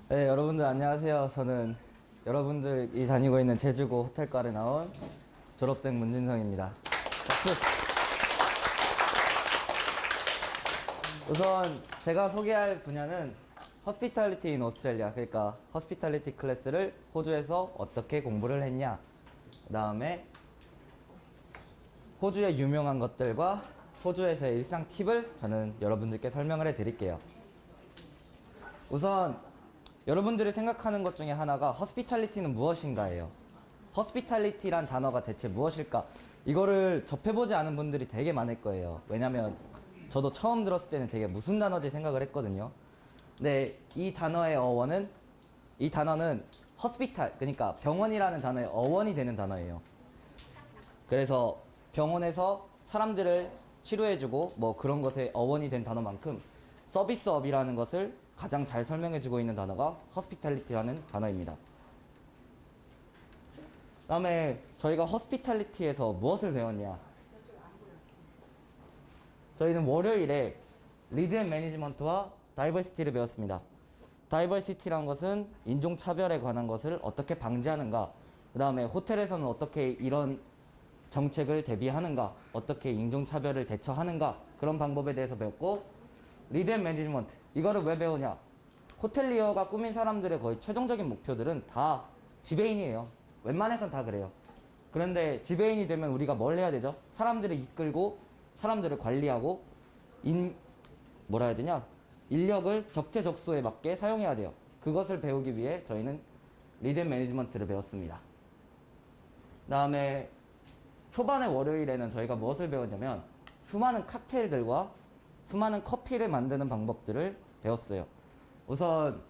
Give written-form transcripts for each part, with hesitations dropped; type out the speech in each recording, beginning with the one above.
네, 여러분들 안녕하세요. 저는 여러분들이 다니고 있는 제주고 호텔과를 나온 졸업생 문진성입니다. 박수! 우선 제가 소개할 분야는 허스피탈리티 인 오스트레일리아, 그러니까 허스피탈리티 클래스를 호주에서 어떻게 공부를 했냐, 그 다음에 호주의 유명한 것들과 호주에서의 일상 팁을 저는 여러분들께 설명을 해드릴게요. 우선 여러분들이 생각하는 것 중에 하나가 허스피탈리티는 무엇인가예요. 허스피탈리티란 단어가 대체 무엇일까? 이거를 접해보지 않은 분들이 되게 많을 거예요. 왜냐면 저도 처음 들었을 때는 되게 무슨 단어지 생각을 했거든요. 근데 이 단어는 허스피탈, 그러니까 병원이라는 단어의 어원이 되는 단어예요. 그래서 병원에서 사람들을 치료해주고 뭐 그런 것에 어원이 된 단어만큼 서비스업이라는 것을 가장 잘 설명해주고 있는 단어가 허스피탈리티라는 단어입니다. 다음에 저희가 허스피탈리티에서 무엇을 배웠냐? 저희는 월요일에 리드 앤 매니지먼트와 다이버시티를 배웠습니다. 다이버시티란 것은 인종차별에 관한 것을 어떻게 방지하는가, 그 다음에 호텔에서는 어떻게 이런 정책을 대비하는가, 어떻게 인종차별을 대처하는가, 그런 방법에 대해서 배웠고, 리드 앤 매니지먼트, 이거를 왜 배우냐? 호텔리어가 꾸민 사람들의 거의 최종적인 목표들은 다 지배인이에요. 웬만해선 다 그래요. 그런데 지배인이 되면 우리가 뭘 해야 되죠? 사람들을 이끌고 사람들을 관리하고 뭐라 해야 되냐? 인력을 적재적소에 맞게 사용해야 돼요. 그것을 배우기 위해 저희는 리드 앤 매니지먼트를 배웠습니다. 그 다음에 초반의 월요일에는 저희가 무엇을 배웠냐면 수많은 칵테일들과 수많은 커피를 만드는 방법들을 배웠어요. 우선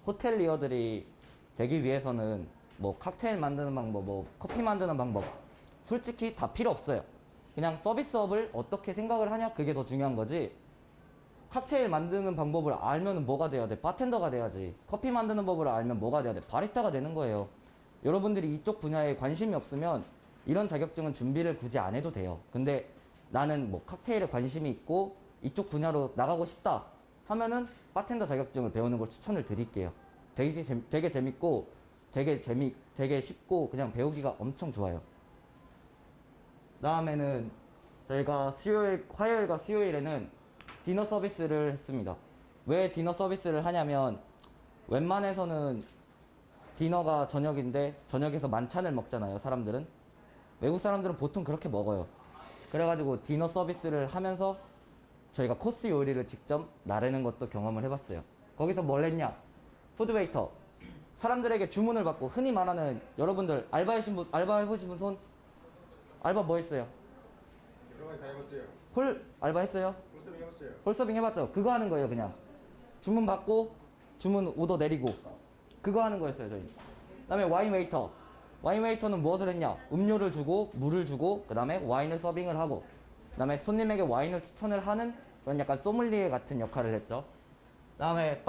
호텔리어들이 되기 위해서는 뭐 칵테일 만드는 방법, 뭐 커피 만드는 방법, 솔직히 다 필요 없어요. 그냥 서비스업을 어떻게 생각을 하냐, 그게 더 중요한 거지. 칵테일 만드는 방법을 알면 뭐가 돼야 돼? 바텐더가 돼야지. 커피 만드는 법을 알면 뭐가 돼야 돼? 바리스타가 되는 거예요. 여러분들이 이쪽 분야에 관심이 없으면 이런 자격증은 준비를 굳이 안 해도 돼요. 근데 나는 뭐 칵테일에 관심이 있고 이쪽 분야로 나가고 싶다 하면은 바텐더 자격증을 배우는 걸 추천을 드릴게요. 되게 재밌고 되게 쉽고 그냥 배우기가 엄청 좋아요. 다음에는 저희가 화요일과 수요일에는 디너 서비스를 했습니다. 왜 디너 서비스를 하냐면 웬만해서는 디너가 저녁인데 저녁에서 만찬을 먹잖아요, 사람들은. 외국 사람들은 보통 그렇게 먹어요. 그래가지고 디너 서비스를 하면서 저희가 코스 요리를 직접 나르는 것도 경험을 해봤어요. 거기서 뭘 했냐? 푸드웨이터. 사람들에게 주문을 받고, 흔히 말하는, 여러분들 알바 해보신 분 손? 알바 뭐 했어요? 여러 가지 다 해봤어요. 홀 알바 했어요? 홀서빙 해봤어요. 홀서빙 해봤죠? 그거 하는 거예요, 그냥. 주문 받고, 주문 오더 내리고. 그거 하는 거였어요, 저희. 그 다음에 와인 웨이터. 와인 웨이터는 무엇을 했냐? 음료를 주고, 물을 주고, 그 다음에 와인을 서빙을 하고, 그 다음에 손님에게 와인을 추천을 하는 그런 약간 소믈리에 같은 역할을 했죠. 그 다음에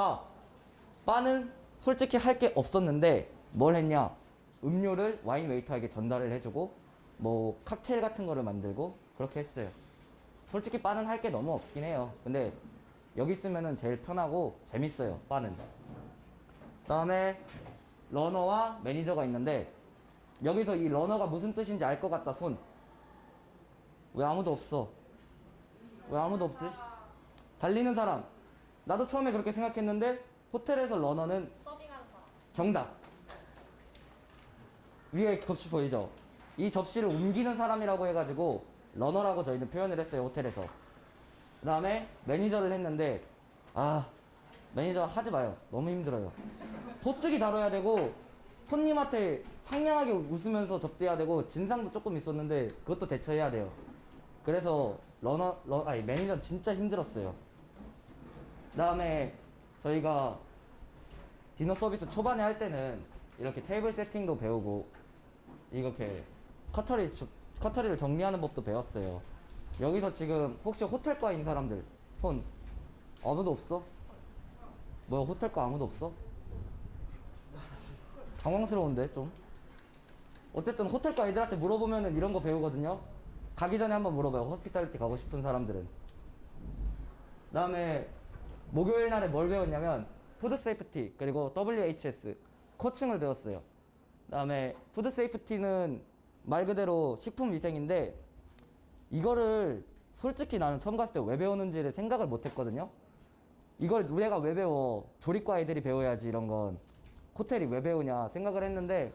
바는 솔직히 할 게 없었는데 뭘 했냐? 음료를 와인 웨이터에게 전달을 해주고 뭐 칵테일 같은 거를 만들고 그렇게 했어요. 솔직히 바는 할 게 너무 없긴 해요. 근데 여기 있으면은 제일 편하고 재밌어요, 바는. 그 다음에 러너와 매니저가 있는데, 여기서 이 러너가 무슨 뜻인지 알 것 같다, 손. 왜 아무도 없어? 왜 아무도 없지? 달리는 사람. 나도 처음에 그렇게 생각했는데 호텔에서 러너는 서빙하는 사람. 정답. 위에 접시 보이죠? 이 접시를 옮기는 사람이라고 해가지고 러너라고 저희는 표현을 했어요, 호텔에서. 그 다음에 매니저를 했는데, 매니저 하지 마요. 너무 힘들어요. 포스기 다뤄야 되고 손님한테 상냥하게 웃으면서 접대해야 되고 진상도 조금 있었는데 그것도 대처해야 돼요. 그래서 매니저는 진짜 힘들었어요. 그 다음에 저희가 디너 서비스 초반에 할 때는 이렇게 테이블 세팅도 배우고 이렇게 커터리를 정리하는 법도 배웠어요. 여기서 지금 혹시 호텔과인 사람들 손. 아무도 없어? 뭐야, 호텔과 아무도 없어? 당황스러운데 좀. 어쨌든 호텔과 애들한테 물어보면은 이런 거 배우거든요. 가기 전에 한번 물어봐요, 호스피탈리티 가고 싶은 사람들은. 그 다음에 목요일 날에 뭘 배웠냐면 푸드 세이프티 그리고 WHS 코칭을 배웠어요. 그다음에 푸드 세이프티는 말 그대로 식품 위생인데 이거를 솔직히 나는 처음 갔을 때 왜 배우는지를 생각을 못 했거든요. 이걸 우리가 왜 배워? 조리과 애들이 배워야지 이런 건. 호텔이 왜 배우냐 생각을 했는데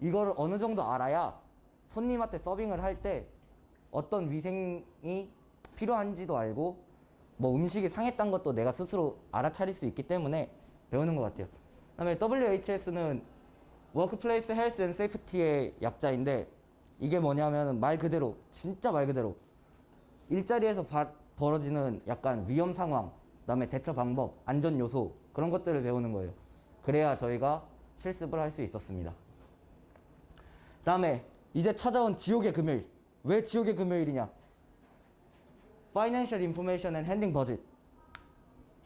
이거를 어느 정도 알아야 손님한테 서빙을 할 때 어떤 위생이 필요한지도 알고 뭐 음식이 상했던 것도 내가 스스로 알아차릴 수 있기 때문에 배우는 것 같아요. 그다음에 WHS는 워크플레이스 헬스 앤 세이프티의 약자인데 이게 뭐냐면 말 그대로 진짜 말 그대로 일자리에서 벌어지는 약간 위험 상황, 그다음에 대처 방법, 안전 요소 그런 것들을 배우는 거예요. 그래야 저희가 실습을 할 수 있었습니다. 그다음에 이제 찾아온 지옥의 금요일. 왜 지옥의 금요일이냐? Financial Information and Handling Budget.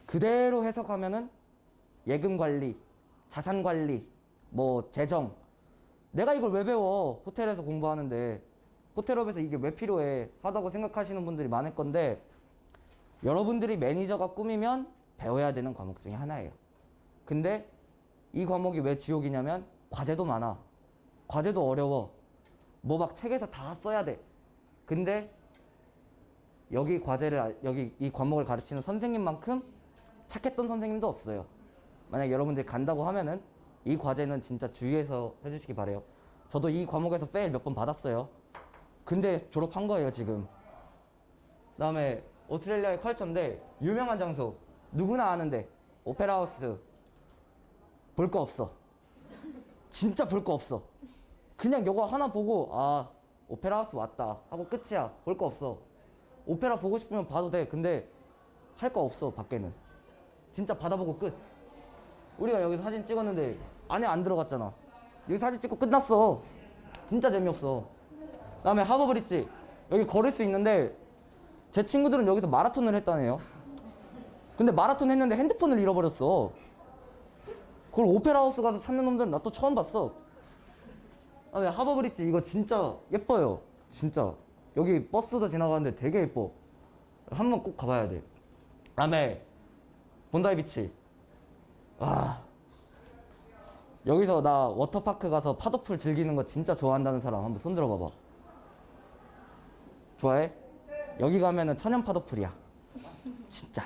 그대로 해석하면은 예금 관리, 자산 관리, 뭐 재정. 내가 이걸 왜 배워? 호텔에서 공부하는데 호텔업에서 이게 왜 필요해? 하다고 생각하시는 분들이 많을 건데 여러분들이 매니저가 꿈이면 배워야 되는 과목 중에 하나예요. 근데 이 과목이 왜 지옥이냐면 과제도 많아. 과제도 어려워. 뭐 막 책에서 다 써야 돼. 근데 여기 이 과목을 가르치는 선생님만큼 착했던 선생님도 없어요. 만약 여러분들이 간다고 하면은 이 과제는 진짜 주의해서 해주시기 바래요. 저도 이 과목에서 페일 몇 번 받았어요. 근데 졸업한 거예요 지금. 그다음에 오스트레일리아의 컬처인데 유명한 장소 누구나 아는데 오페라 하우스. 볼 거 없어. 진짜 볼 거 없어. 그냥 요거 하나 보고 아 오페라 하우스 왔다 하고 끝이야. 볼 거 없어. 오페라 보고 싶으면 봐도 돼. 근데 할 거 없어 밖에는. 진짜 받아보고 끝. 우리가 여기서 사진 찍었는데 안에 안 들어갔잖아. 여기 사진 찍고 끝났어. 진짜 재미없어. 그다음에 하버브릿지 여기 걸을 수 있는데 제 친구들은 여기서 마라톤을 했다네요. 근데 마라톤 했는데 핸드폰을 잃어버렸어. 그걸 오페라 하우스 가서 찾는 놈들은 나 또 처음 봤어. 그다음에 하버브릿지 이거 진짜 예뻐요. 진짜 여기 버스도 지나가는데 되게 예뻐. 한번 꼭 가봐야 돼. 그다음에 본다이 비치. 아 여기서 나 워터파크 가서 파도풀 즐기는 거 진짜 좋아한다는 사람 한번 손 들어봐봐. 좋아해? 여기 가면은 천연 파도풀이야. 진짜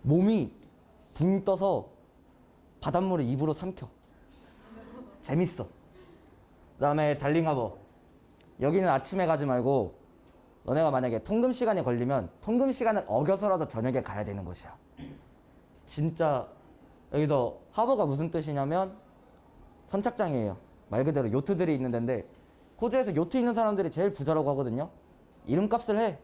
몸이 붕 떠서 바닷물을 입으로 삼켜. 재밌어. 그 다음에 달링하버. 여기는 아침에 가지 말고 너네가 만약에 통금 시간이 걸리면 통금 시간을 어겨서라도 저녁에 가야 되는 곳이야. 진짜 여기서 하버가 무슨 뜻이냐면 선착장이에요. 말 그대로 요트들이 있는 데인데 호주에서 요트 있는 사람들이 제일 부자라고 하거든요. 이름값을 해.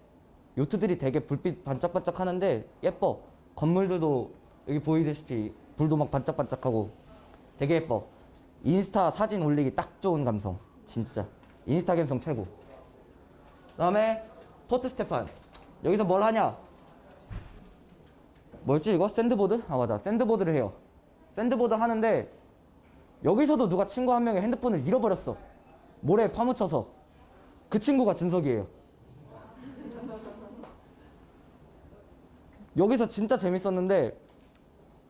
요트들이 되게 불빛 반짝반짝 하는데 예뻐. 건물들도 여기 보이듯이 불도 막 반짝반짝하고 되게 예뻐. 인스타 사진 올리기 딱 좋은 감성. 진짜 인스타 감성 최고. 그 다음에 포트 스테판. 여기서 뭘 하냐? 뭐였지 이거? 샌드보드? 아 맞아 샌드보드를 해요. 샌드보드 하는데 여기서도 누가 친구 한 명이 핸드폰을 잃어버렸어. 모래에 파묻혀서. 그 친구가 준석이에요. 여기서 진짜 재밌었는데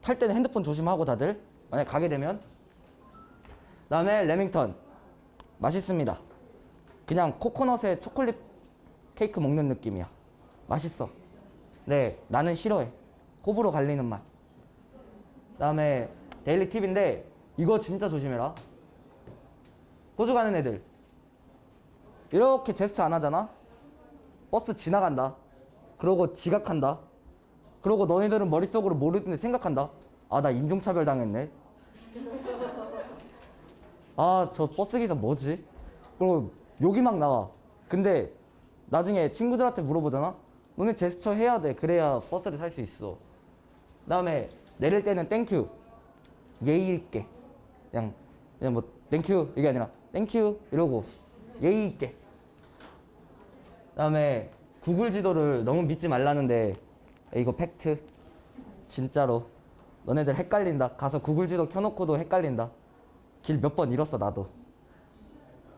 탈 때는 핸드폰 조심하고 다들 만약 가게 되면. 그 다음에 레밍턴 맛있습니다. 그냥 코코넛에 초콜릿 케이크 먹는 느낌이야. 맛있어. 네 나는 싫어해. 호불호 갈리는 맛. 그 다음에 데일리 팁인데 이거 진짜 조심해라. 호주 가는 애들 이렇게 제스처 안 하잖아. 버스 지나간다. 그러고 지각한다. 그러고 너희들은 머릿속으로 모르는데 생각한다. 아 나 인종차별 당했네. 아 저 버스기사 뭐지? 그리고 욕이 막 나와. 근데 나중에 친구들한테 물어보잖아. 너네 제스처 해야 돼. 그래야 버스를 탈 수 있어. 그 다음에 내릴 때는 땡큐 예의 있게 그냥 뭐 땡큐 이게 아니라 땡큐 이러고 예의 있게. 그 다음에 구글 지도를 너무 믿지 말라는데 이거 팩트. 진짜로 너네들 헷갈린다. 가서 구글 지도 켜놓고도 헷갈린다. 길 몇 번 잃었어 나도.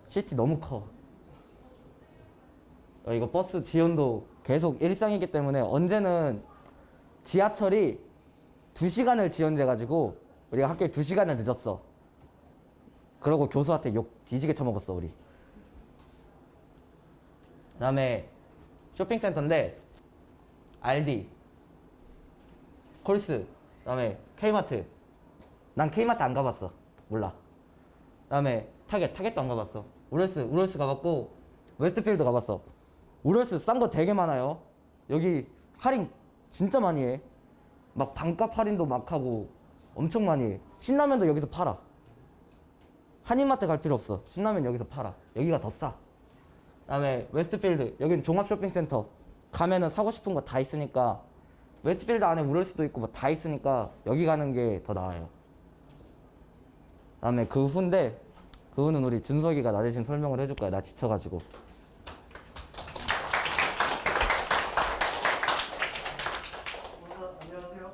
시티 너무 커. 이거 버스 지연도 계속 일상이기 때문에 언제는 지하철이 2시간을 지연돼가지고 우리가 학교에 2시간을 늦었어. 그러고 교수한테 욕 뒤지게 쳐먹었어 우리. 그다음에 쇼핑센터인데 알디, 콜스, 그다음에 K마트. 난 K마트 안 가봤어. 몰라. 그다음에 타겟도 안 가봤어. 우럴스 가봤고 웨스트필드 가봤어. 우럴스 싼 거 되게 많아요. 여기 할인 진짜 많이 해. 막 반값 할인도 막 하고 엄청 많이 해. 신라면도 여기서 팔아. 한인마트 갈 필요 없어. 신라면 여기서 팔아. 여기가 더 싸. 그다음에 웨스트필드, 여긴 종합 쇼핑센터. 가면은 사고 싶은 거 다 있으니까, 웨스트필드 안에 우럴스도 있고 뭐 다 있으니까 여기 가는 게 더 나아요. 그다음에 그 후인데, 그 후는 우리 준석이가 나 대신 설명을 해줄 거야. 나 지쳐가지고. 안녕하세요.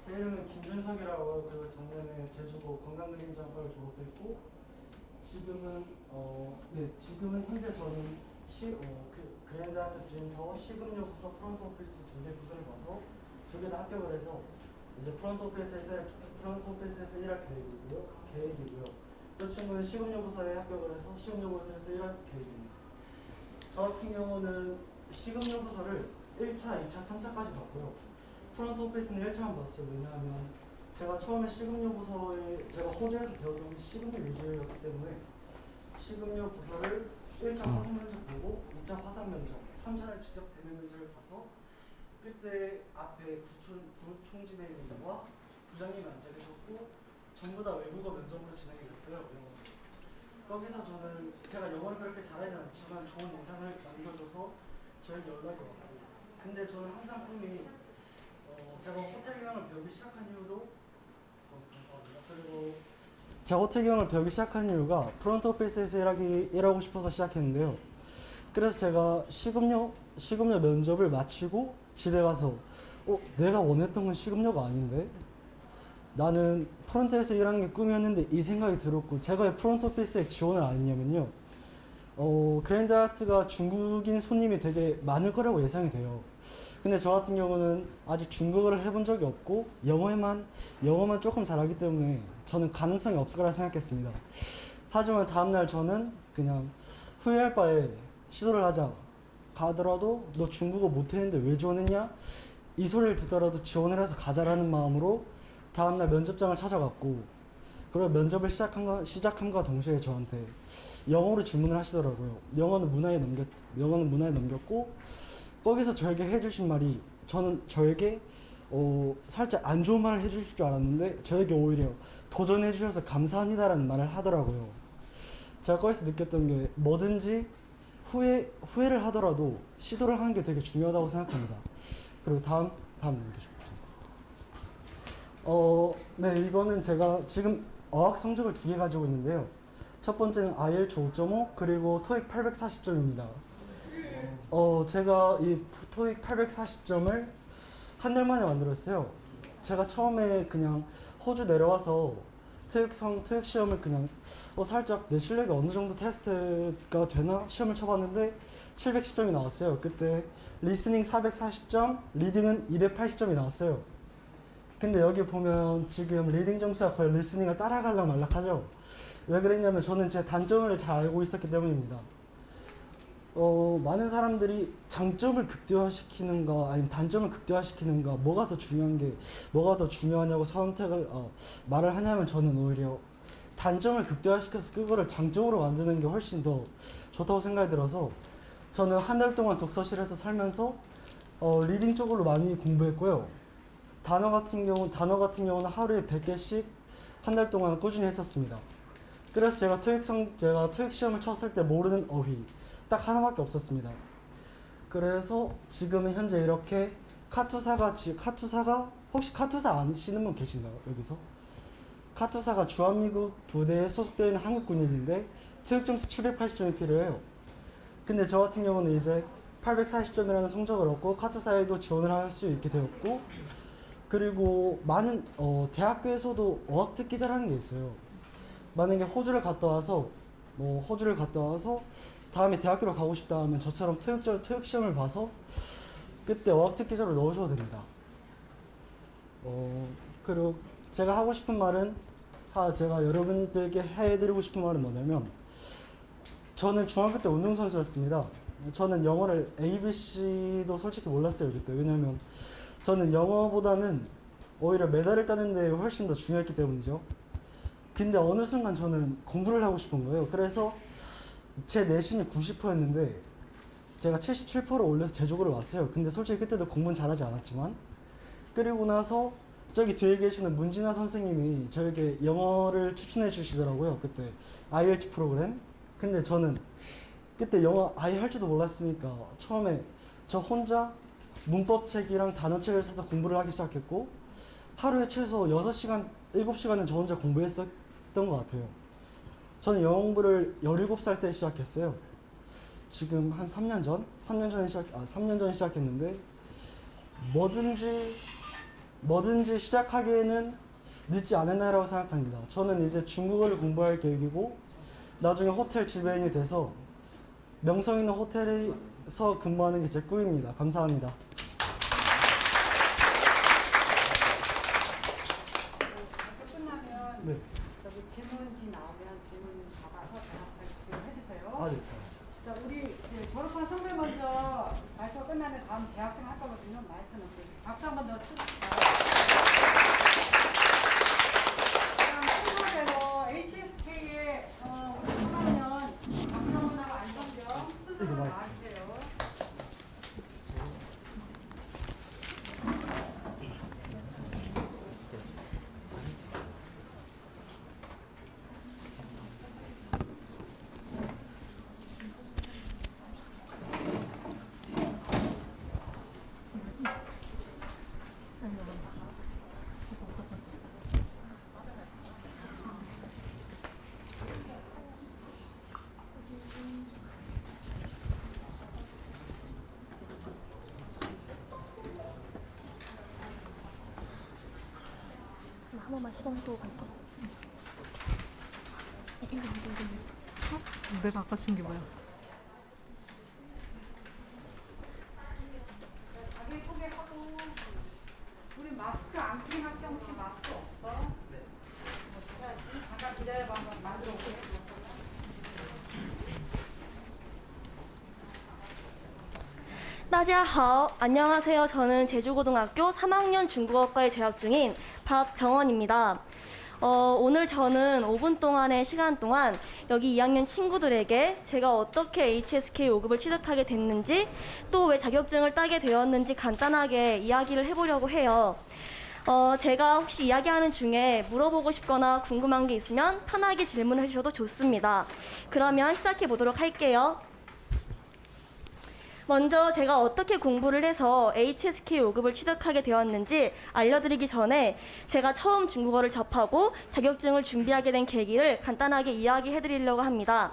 제 이름은 김준석이라고, 그리고 작년에 제주고 건강근린장학과를 졸업했고, 지금은 현재 저는 그랜드아트 드림타워 시금요 부서 프론트 오피스 2개 부서를 봐서 2개 다 합격을 해서 이제 프론트 오피스에서 일할 계획이고요. 저 친구는 시금요 부서에 합격을 해서 시금요 부서에서 일할 계획입니다. 저 같은 경우는 시금요 부서를 1차, 2차, 3차까지 봤고요. 프론트 오피스는 1차만 봤어요. 왜냐하면 제가 처음에 시금요 부서에 제가 호주에서 배우던 시금요 위주였기 때문에 시금요 부서를 1차 화상 면접 보고 2차 화상 면접, 3차를 직접 대면 면접을 봐서 그때 앞에 구총지배인과 부장님이 앉아 계셨고 전부 다 외국어 면접으로 진행이 됐어요. 거기서 저는 제가 영어를 그렇게 잘하지 않지만 좋은 인상을 남겨줘서 저에게 연락이 왔고, 근데 저는 항상 꿈이 제가 호텔 경영을 배우기 시작한 이유도 감사합니다. 그리고 제가 호텔 경영을 배우기 시작한 이유가 프론트 오피스에서 일하고 싶어서 시작했는데요. 그래서 제가 시급료 면접을 마치고 집에 가서 내가 원했던 건 시급료가 아닌데, 나는 프론트에서 일하는 게 꿈이었는데 이 생각이 들었고, 제가 왜 프론트 오피스에 지원을 안 했냐면요, 그랜드 아트가 중국인 손님이 되게 많을 거라고 예상이 돼요. 근데 저 같은 경우는 아직 중국어를 해본 적이 없고 영어만 조금 잘하기 때문에 저는 가능성이 없을 거라 생각했습니다. 하지만 다음날 저는 그냥 후회할 바에 시도를 하자. 가더라도 너 중국어 못했는데 왜 지원했냐? 이 소리를 듣더라도 지원을 해서 가자라는 마음으로 다음날 면접장을 찾아갔고, 그리고 면접을 시작함과 동시에 저한테 영어로 질문을 하시더라고요. 영어는 문화에 넘겼고, 거기서 저에게 해주신 말이, 저는 저에게 살짝 안 좋은 말을 해주실 줄 알았는데 저에게 오히려 도전해 주셔서 감사합니다라는 말을 하더라고요. 제가 거기서 느꼈던 게, 뭐든지 후회를 하더라도 시도를 하는 게 되게 중요하다고 생각합니다. 그리고 다음 넘겨주세요. 네, 이거는 제가 지금 어학 성적을 2개 가지고 있는데요. 첫 번째는 IELTS 5.5 그리고 토익 840점입니다. 제가 이 토익 840점을 한 달 만에 만들었어요. 제가 처음에 그냥 호주 내려와서 토익 시험을 그냥 살짝 내 실력이 어느 정도 테스트가 되나 시험을 쳐봤는데 710점이 나왔어요. 그때 리스닝 440점, 리딩은 280점이 나왔어요. 근데 여기 보면 지금 리딩 점수가 거의 리스닝을 따라가려 말락하죠. 왜 그랬냐면 저는 제 단점을 잘 알고 있었기 때문입니다. 많은 사람들이 장점을 극대화시키는가 아니면 단점을 극대화시키는가, 뭐가 더 중요하냐고 말을 하냐면, 저는 오히려 단점을 극대화시켜서 그거를 장점으로 만드는 게 훨씬 더 좋다고 생각이 들어서 저는 한 달 동안 독서실에서 살면서 리딩 쪽으로 많이 공부했고요. 단어 같은 경우는 하루에 100개씩 한 달 동안 꾸준히 했었습니다. 그래서 제가 토익 시험을 쳤을 때 모르는 어휘 딱 하나밖에 없었습니다. 그래서 지금은 현재 이렇게 카투사가 혹시 카투사 아시는 분 계신가요? 여기서? 카투사가 주한미국 부대에 소속되어 있는 한국 군인인데 토익 점수 780점이 필요해요. 근데 저 같은 경우는 이제 840점이라는 성적을 얻고 카투사에도 지원을 할 수 있게 되었고, 그리고 많은 대학교에서도 어학특기자라는 게 있어요. 만약에 호주를 갔다 와서 다음에 대학교를 가고 싶다 하면 저처럼 토익 시험을 봐서 그때 어학특기자로 넣으셔도 됩니다. 그리고 제가 하고 싶은 말은 제가 여러분들께 해드리고 싶은 말은 뭐냐면 저는 중학교 때 운동선수였습니다. 저는 영어를 ABC도 솔직히 몰랐어요 그때. 왜냐면 저는 영어보다는 오히려 메달을 따는 데 훨씬 더 중요했기 때문이죠. 근데 어느 순간 저는 공부를 하고 싶은 거예요. 그래서 제 내신이 90%였는데 제가 77%를 올려서 제주고를 왔어요. 근데 솔직히 그때도 공부는 잘하지 않았지만 그리고 나서 저기 뒤에 계시는 문진아 선생님이 저에게 영어를 추천해 주시더라고요. 그때 IELTS 프로그램. 근데 저는 그때 영어 아예 할 줄도 몰랐으니까 처음에 저 혼자 문법책이랑 단어책을 사서 공부를 하기 시작했고 하루에 최소 6시간, 7시간은 저 혼자 공부했었던 것 같아요. 저는 영어 공부를 17살 때 시작했어요. 지금 한 3년 전? 3년 전에 시작했는데 뭐든지 시작하기에는 늦지 않았나라고 생각합니다. 저는 이제 중국어를 공부할 계획이고 나중에 호텔 지배인이 돼서 명성 있는 호텔에서 근무하는 게 제 꿈입니다. 감사합니다. 끝나면 네. 저기 질문지 나오면 질문 받아서 대답해 주세요. 아, 네. 자, 우리 이제 졸업한 선배 먼저 발표 끝나면 다음 재학생 할 거거든요. 마이크는 우리 박수 한번 더 주세요. 다음 HSK의 우리 3학년 박정훈하고 안성정 순서로 나와주세요. 한 번만 시간 또 갈까? 내가 아까 준 게 뭐야? 자기 소개하고 우리 마스크 안 낀 학생 혹시 마스크 없어? 네. 잠깐 기다려봐. 한번 만들어 볼게. 大家好, 안녕하세요. 저는 제주고등학교 3학년 중국어과에 재학 중인 박정원입니다. 오늘 저는 5분 동안의 시간 동안 여기 2학년 친구들에게 제가 어떻게 HSK 5급을 취득하게 됐는지 또 왜 자격증을 따게 되었는지 간단하게 이야기를 해보려고 해요. 제가 혹시 이야기하는 중에 물어보고 싶거나 궁금한 게 있으면 편하게 질문해 주셔도 좋습니다. 그러면 시작해 보도록 할게요. 먼저 제가 어떻게 공부를 해서 HSK 5급을 취득하게 되었는지 알려드리기 전에 제가 처음 중국어를 접하고 자격증을 준비하게 된 계기를 간단하게 이야기해드리려고 합니다.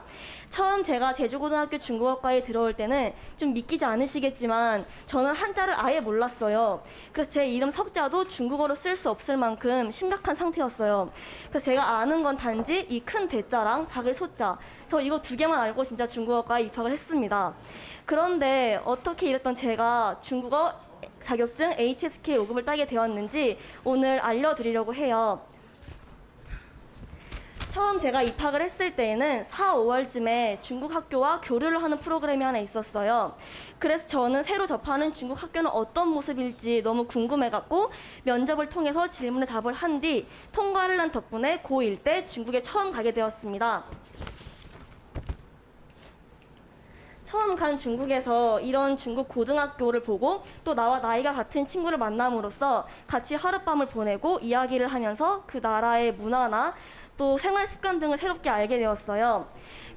처음 제가 제주고등학교 중국어과에 들어올 때는 좀 믿기지 않으시겠지만 저는 한자를 아예 몰랐어요. 그래서 제 이름 석자도 중국어로 쓸 수 없을 만큼 심각한 상태였어요. 그래서 제가 아는 건 단지 이 큰 대자랑 작은 소자, 저 이거 두 개만 알고 진짜 중국어과에 입학을 했습니다. 그런데 어떻게 이랬던 제가 중국어 자격증 HSK 5급을 따게 되었는지 오늘 알려드리려고 해요. 처음 제가 입학을 했을 때에는 4, 5월쯤에 중국 학교와 교류를 하는 프로그램이 하나 있었어요. 그래서 저는 새로 접하는 중국 학교는 어떤 모습일지 너무 궁금해갖고 면접을 통해서 질문에 답을 한 뒤 통과를 한 덕분에 고1 때 중국에 처음 가게 되었습니다. 처음 간 중국에서 이런 중국 고등학교를 보고 또 나와 나이가 같은 친구를 만남으로써 같이 하룻밤을 보내고 이야기를 하면서 그 나라의 문화나 또 생활 습관 등을 새롭게 알게 되었어요.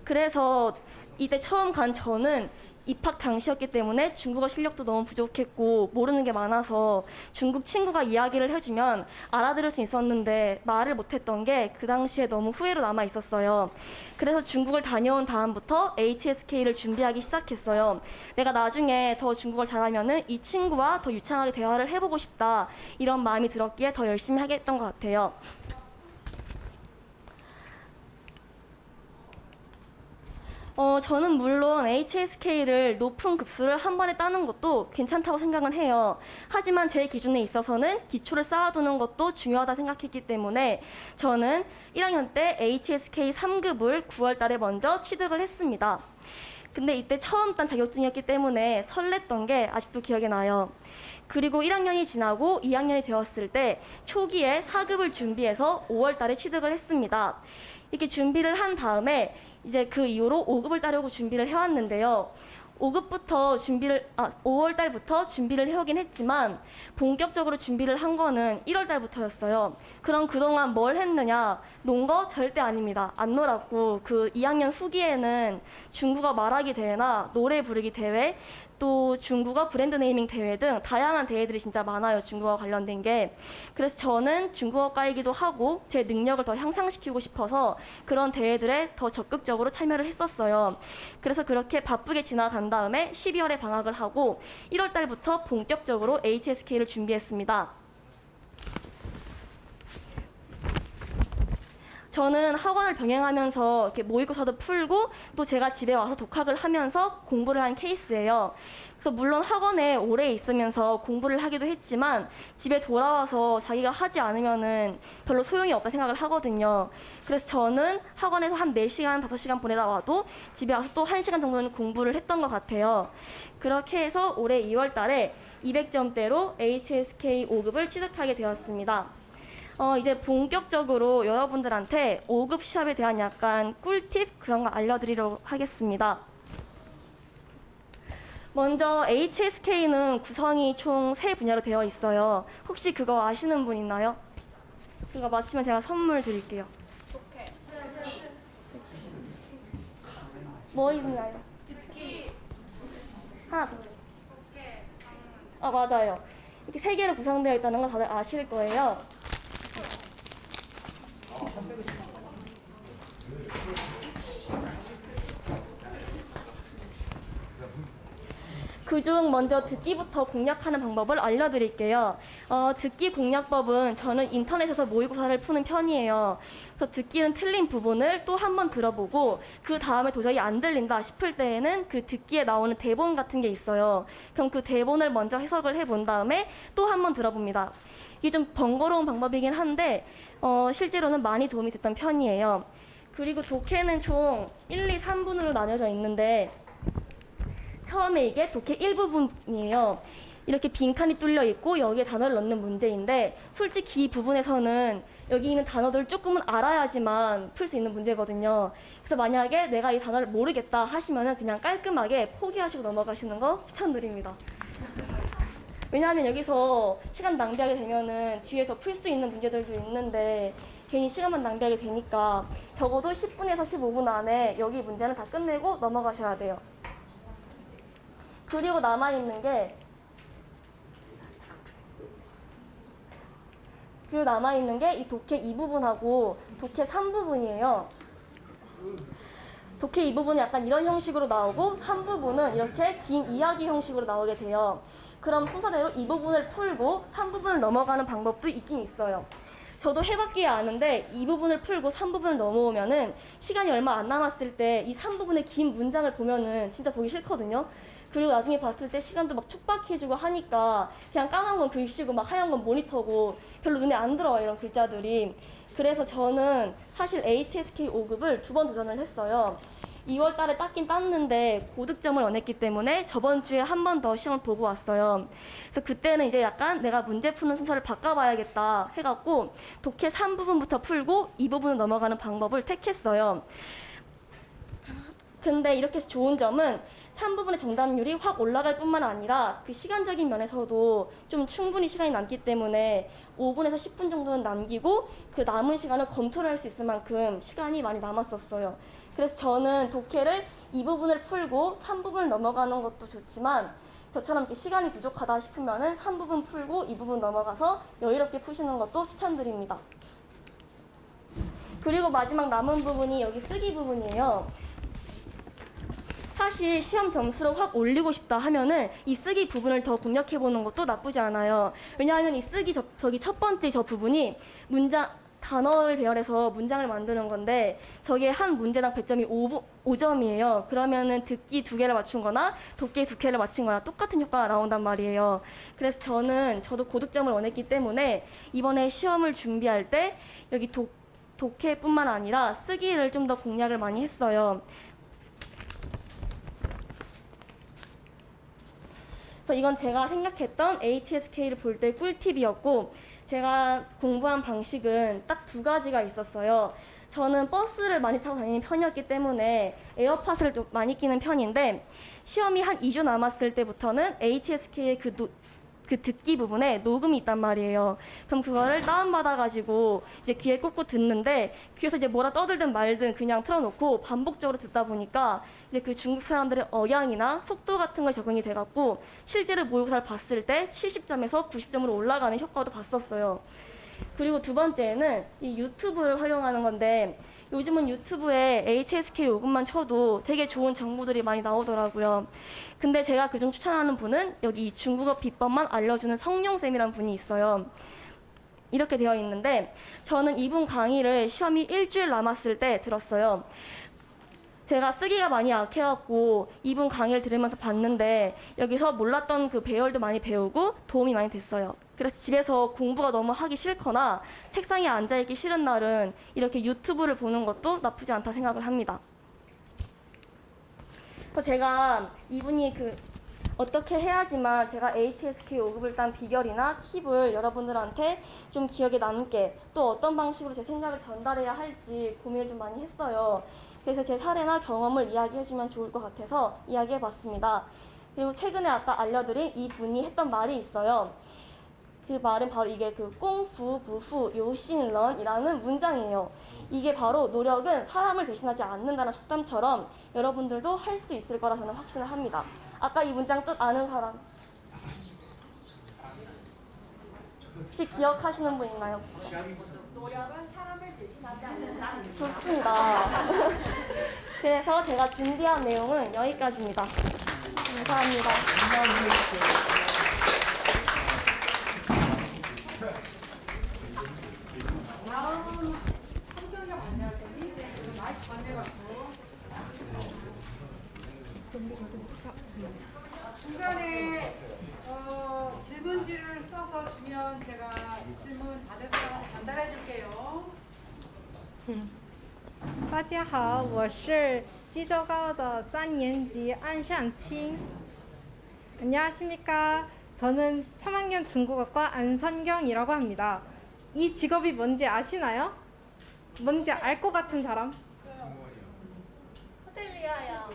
그래서 이때 처음 간 저는 입학 당시였기 때문에 중국어 실력도 너무 부족했고 모르는 게 많아서 중국 친구가 이야기를 해주면 알아들을 수 있었는데 말을 못했던 게 그 당시에 너무 후회로 남아 있었어요. 그래서 중국을 다녀온 다음부터 HSK를 준비하기 시작했어요. 내가 나중에 더 중국어를 잘하면은 이 친구와 더 유창하게 대화를 해보고 싶다, 이런 마음이 들었기에 더 열심히 하겠던 것 같아요. 저는 물론 HSK를 높은 급수를 한 번에 따는 것도 괜찮다고 생각은 해요. 하지만 제 기준에 있어서는 기초를 쌓아두는 것도 중요하다 생각했기 때문에 저는 1학년 때 HSK 3급을 9월 달에 먼저 취득을 했습니다. 근데 이때 처음 딴 자격증이었기 때문에 설렜던 게 아직도 기억에 나요. 그리고 1학년이 지나고 2학년이 되었을 때 초기에 4급을 준비해서 5월 달에 취득을 했습니다. 이렇게 준비를 한 다음에 이제 그 이후로 5급을 따려고 준비를 해왔는데요. 5월 달부터 준비를 해오긴 했지만 본격적으로 준비를 한 거는 1월 달부터였어요. 그럼 그동안 뭘 했느냐? 논 거 절대 아닙니다. 안 놀았고 그 2학년 후기에는 중국어 말하기 대회나 노래 부르기 대회, 또 중국어 브랜드 네이밍 대회 등 다양한 대회들이 진짜 많아요. 중국어 관련된 게. 그래서 저는 중국어과이기도 하고 제 능력을 더 향상시키고 싶어서 그런 대회들에 더 적극적으로 참여를 했었어요. 그래서 그렇게 바쁘게 지나간 다음에 12월에 방학을 하고 1월 달부터 본격적으로 HSK를 준비했습니다. 저는 학원을 병행하면서 이렇게 모의고사도 풀고 또 제가 집에 와서 독학을 하면서 공부를 한 케이스예요. 그래서 물론 학원에 오래 있으면서 공부를 하기도 했지만 집에 돌아와서 자기가 하지 않으면은 별로 소용이 없다 생각을 하거든요. 그래서 저는 학원에서 한 4시간, 5시간 보내다 와도 집에 와서 또 1시간 정도는 공부를 했던 것 같아요. 그렇게 해서 올해 2월 달에 200점대로 HSK 5급을 취득하게 되었습니다. 이제 본격적으로 여러분들한테 5급 시합에 대한 약간 꿀팁 그런 거 알려드리려고 하겠습니다. 먼저 HSK는 구성이 총 3분야로 되어 있어요. 혹시 그거 아시는 분 있나요? 그거 맞히면 제가 선물 드릴게요. 뭐 있나요? 하나 더. 맞아요. 이렇게 3개로 구성되어 있다는 거 다들 아실 거예요. 그중 먼저 듣기부터 공략하는 방법을 알려드릴게요. 듣기 공략법은 저는 인터넷에서 모의고사를 푸는 편이에요. 그래서 듣기는 틀린 부분을 또 한 번 들어보고 그 다음에 도저히 안 들린다 싶을 때에는 그 듣기에 나오는 대본 같은 게 있어요. 그럼 그 대본을 먼저 해석을 해본 다음에 또 한 번 들어봅니다. 이게 좀 번거로운 방법이긴 한데 실제로는 많이 도움이 됐던 편이에요. 그리고 독해는 총 1, 2, 3분으로 나뉘어져 있는데 처음에 이게 독해 1부분이에요. 이렇게 빈칸이 뚫려 있고 여기에 단어를 넣는 문제인데 솔직히 이 부분에서는 여기 있는 단어들을 조금은 알아야지만 풀 수 있는 문제거든요. 그래서 만약에 내가 이 단어를 모르겠다 하시면은 그냥 깔끔하게 포기하시고 넘어가시는 거 추천드립니다. 왜냐하면 여기서 시간 낭비하게 되면은 뒤에 더 풀 수 있는 문제들도 있는데 괜히 시간만 낭비하게 되니까 적어도 10분에서 15분 안에 여기 문제는 다 끝내고 넘어가셔야 돼요. 그리고 남아있는 게 이 독해 2부분하고 독해 3부분이에요. 독해 2부분은 약간 이런 형식으로 나오고 3부분은 이렇게 긴 이야기 형식으로 나오게 돼요. 그럼 순서대로 2부분을 풀고 3부분을 넘어가는 방법도 있긴 있어요. 저도 해봤기야 아는데 2부분을 풀고 3부분을 넘어오면은 시간이 얼마 안 남았을 때 이 3부분의 긴 문장을 보면은 진짜 보기 싫거든요. 그리고 나중에 봤을 때 시간도 막 촉박해지고 하니까 그냥 까만 건 글씨고 막 하얀 건 모니터고 별로 눈에 안 들어와요, 이런 글자들이. 그래서 저는 사실 HSK 5급을 2번 도전을 했어요. 2월 달에 땄긴 땄는데 고득점을 원했기 때문에 저번 주에 한 번 더 시험을 보고 왔어요. 그래서 그때는 이제 약간 내가 문제 푸는 순서를 바꿔봐야겠다 해갖고 독해 3부분부터 풀고 2부분을 넘어가는 방법을 택했어요. 근데 이렇게 해서 좋은 점은 3부분의 정답률이 확 올라갈 뿐만 아니라 그 시간적인 면에서도 좀 충분히 시간이 남기 때문에 5분에서 10분 정도는 남기고 그 남은 시간을 검토를 할 수 있을 만큼 시간이 많이 남았었어요. 그래서 저는 독해를 2부분을 풀고 3부분을 넘어가는 것도 좋지만 저처럼 이렇게 시간이 부족하다 싶으면은 3부분 풀고 2부분 넘어가서 여유롭게 푸시는 것도 추천드립니다. 그리고 마지막 남은 부분이 여기 쓰기 부분이에요. 사실 시험 점수를 확 올리고 싶다 하면은 이 쓰기 부분을 더 공략해보는 것도 나쁘지 않아요. 왜냐하면 이 쓰기 저기 첫 번째 저 부분이 문장 단어를 배열해서 문장을 만드는 건데 저게 한 문제당 100점이 5점이에요. 그러면은 듣기 2개를 맞춘 거나 독기 2개를 맞춘 거나 똑같은 효과가 나온단 말이에요. 그래서 저도 고득점을 원했기 때문에 이번에 시험을 준비할 때 여기 독해뿐만 아니라 쓰기를 좀 더 공략을 많이 했어요. 그래서 이건 제가 생각했던 HSK를 볼 때 꿀팁이었고, 제가 공부한 방식은 딱 2가지가 있었어요. 저는 버스를 많이 타고 다니는 편이었기 때문에 에어팟을 좀 많이 끼는 편인데, 시험이 한 2주 남았을 때부터는 HSK의 그 듣기 부분에 녹음이 있단 말이에요. 그럼 그거를 다운받아가지고 이제 귀에 꽂고 듣는데, 귀에서 이제 뭐라 떠들든 말든 그냥 틀어놓고 반복적으로 듣다 보니까 이제 그 중국 사람들의 억양이나 속도 같은 걸 적응이 돼갖고 실제로 모의고사를 봤을 때 70점에서 90점으로 올라가는 효과도 봤었어요. 그리고 2번째는 이 유튜브를 활용하는 건데, 요즘은 유튜브에 HSK 5급만 쳐도 되게 좋은 정보들이 많이 나오더라고요. 근데 제가 그중 추천하는 분은 여기 중국어 비법만 알려주는 성룡쌤이란 분이 있어요. 이렇게 되어 있는데, 저는 이분 강의를 시험이 일주일 남았을 때 들었어요. 제가 쓰기가 많이 약해갖고 이분 강의를 들으면서 봤는데 여기서 몰랐던 그 배열도 많이 배우고 도움이 많이 됐어요. 그래서 집에서 공부가 너무 하기 싫거나 책상에 앉아있기 싫은 날은 이렇게 유튜브를 보는 것도 나쁘지 않다 생각을 합니다. 제가 이분이 어떻게 해야지만 제가 HSK 5급을 딴 비결이나 팁을 여러분들한테 좀 기억에 남게, 또 어떤 방식으로 제 생각을 전달해야 할지 고민을 좀 많이 했어요. 그래서 제 사례나 경험을 이야기해주면 좋을 것 같아서 이야기해봤습니다. 그리고 최근에 아까 알려드린 이 분이 했던 말이 있어요. 그 말은 바로 이게 꽁푸 부후 요신런이라는 문장이에요. 이게 바로 노력은 사람을 배신하지 않는다는 속담처럼 여러분들도 할 수 있을 거라 저는 확신을 합니다. 아까 이 문장 뜻 아는 사람 혹시 기억하시는 분 있나요? 노력은 사람을 대신하지 않는다. 좋습니다. 그래서 제가 준비한 내용은 여기까지입니다. 감사합니다. 다음 성격이 완료하더니 마이크 건네갖고 중간에 질문지를 써서 주면 제가 질문 받아서 전달해 줄게요. 大家好，我是济州高的3年级安尚清。 안녕하십니까? 저는 3학년 중국어과 안선경이라고 합니다. 이 직업이 뭔지 아시나요? 뭔지 알 것 같은 사람? 호텔리아요.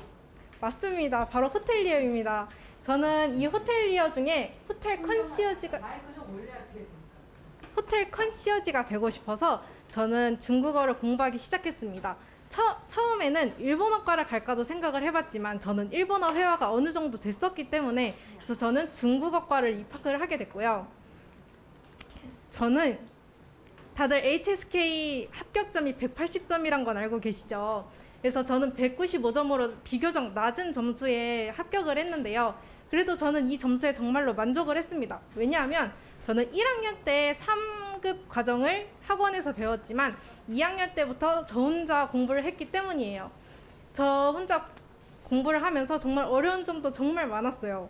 맞습니다. 바로 호텔리어입니다. 저는 이 호텔리어 중에 호텔 컨시어지가 되고 싶어서 저는 중국어를 공부하기 시작했습니다. 처음에는 일본어과를 갈까도 생각을 해봤지만 저는 일본어 회화가 어느 정도 됐었기 때문에 그래서 저는 중국어과를 입학을 하게 됐고요. 저는 다들 HSK 합격점이 180점이란 건 알고 계시죠? 그래서 저는 195점으로 비교적 낮은 점수에 합격을 했는데요. 그래도 저는 이 점수에 정말로 만족을 했습니다. 왜냐하면 저는 1학년 때 3급 과정을 학원에서 배웠지만 2학년 때부터 저 혼자 공부를 했기 때문이에요. 저 혼자 공부를 하면서 정말 어려운 점도 정말 많았어요.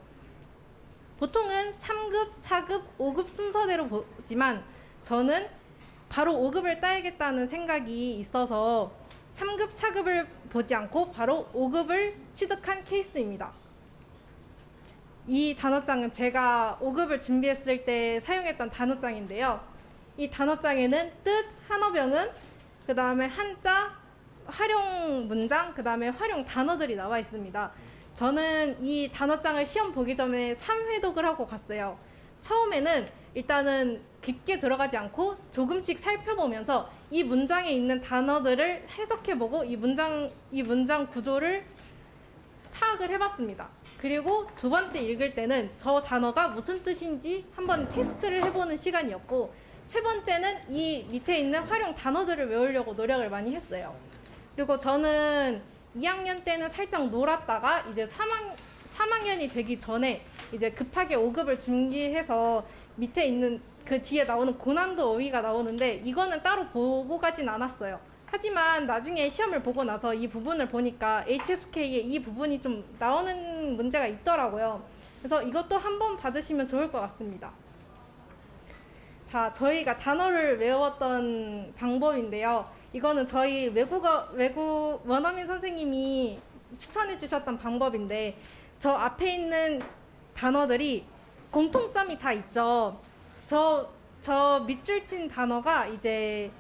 보통은 3급, 4급, 5급 순서대로 보지만 저는 바로 5급을 따야겠다는 생각이 있어서 3급, 4급을 보지 않고 바로 5급을 취득한 케이스입니다. 이 단어장은 제가 5급을 준비했을 때 사용했던 단어장인데요. 이 단어장에는 뜻, 한어병음, 그 다음에 한자, 활용 문장, 그 다음에 활용 단어들이 나와 있습니다. 저는 이 단어장을 시험 보기 전에 3회독을 하고 갔어요. 처음에는 일단은 깊게 들어가지 않고 조금씩 살펴보면서 이 문장에 있는 단어들을 해석해보고 이 문장 구조를 파악을 해봤습니다. 그리고 2번째 읽을 때는 저 단어가 무슨 뜻인지 한번 테스트를 해보는 시간이었고 3번째는 이 밑에 있는 활용 단어들을 외우려고 노력을 많이 했어요. 그리고 저는 2학년 때는 살짝 놀았다가 이제 3학년이 되기 전에 이제 급하게 5급을 준비해서 밑에 있는 그 뒤에 나오는 고난도 어휘가 나오는데 이거는 따로 보고 가진 않았어요. 하지만 나중에 시험을 보고 나서 이 부분을 보니까 HSK에 이 부분이 좀 나오는 문제가 있더라고요. 그래서 이것도 한번 봐주시면 좋을 것 같습니다. 자, 저희가 단어를 외웠던 방법인데요. 이거는 저희 외국 원어민 선생님이 추천해 주셨던 방법인데 저 앞에 있는 단어들이 공통점이 다 있죠. 저 밑줄 친 단어가 이제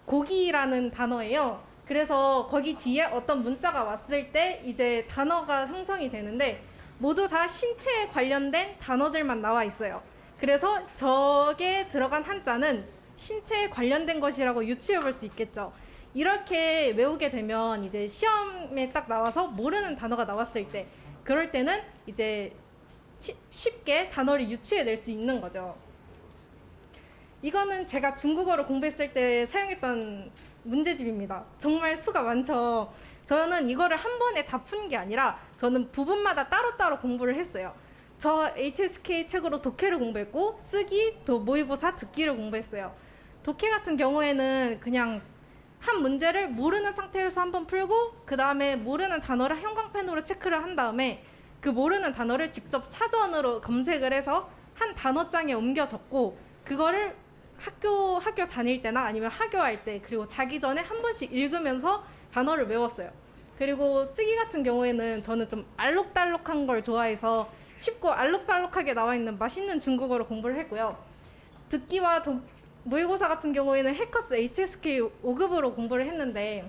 고기라는 단어예요. 그래서 거기 뒤에 어떤 문자가 왔을 때 이제 단어가 형성이 되는데 모두 다 신체에 관련된 단어들만 나와 있어요. 그래서 저게 들어간 한자는 신체에 관련된 것이라고 유추해 볼 수 있겠죠. 이렇게 외우게 되면 이제 시험에 딱 나와서 모르는 단어가 나왔을 때 그럴 때는 이제 쉽게 단어를 유추해 낼 수 있는 거죠. 이거는 제가 중국어를 공부했을 때 사용했던 문제집입니다. 정말 수가 많죠. 저는 이거를 한 번에 다 푼 게 아니라 저는 부분마다 따로따로 공부를 했어요. 저 HSK 책으로 독해를 공부했고 쓰기, 또 모의고사, 듣기를 공부했어요. 독해 같은 경우에는 그냥 한 문제를 모르는 상태에서 한번 풀고 그 다음에 모르는 단어를 형광펜으로 체크를 한 다음에 그 모르는 단어를 직접 사전으로 검색을 해서 한 단어장에 옮겨 적고 그거를 학교 다닐 때나 아니면 하교할 때 그리고 자기 전에 한 번씩 읽으면서 단어를 외웠어요. 그리고 쓰기 같은 경우에는 저는 좀 알록달록한 걸 좋아해서 쉽고 알록달록하게 나와 있는 맛있는 중국어를 공부를 했고요. 듣기와 모의고사 같은 경우에는 해커스 HSK 5급으로 공부를 했는데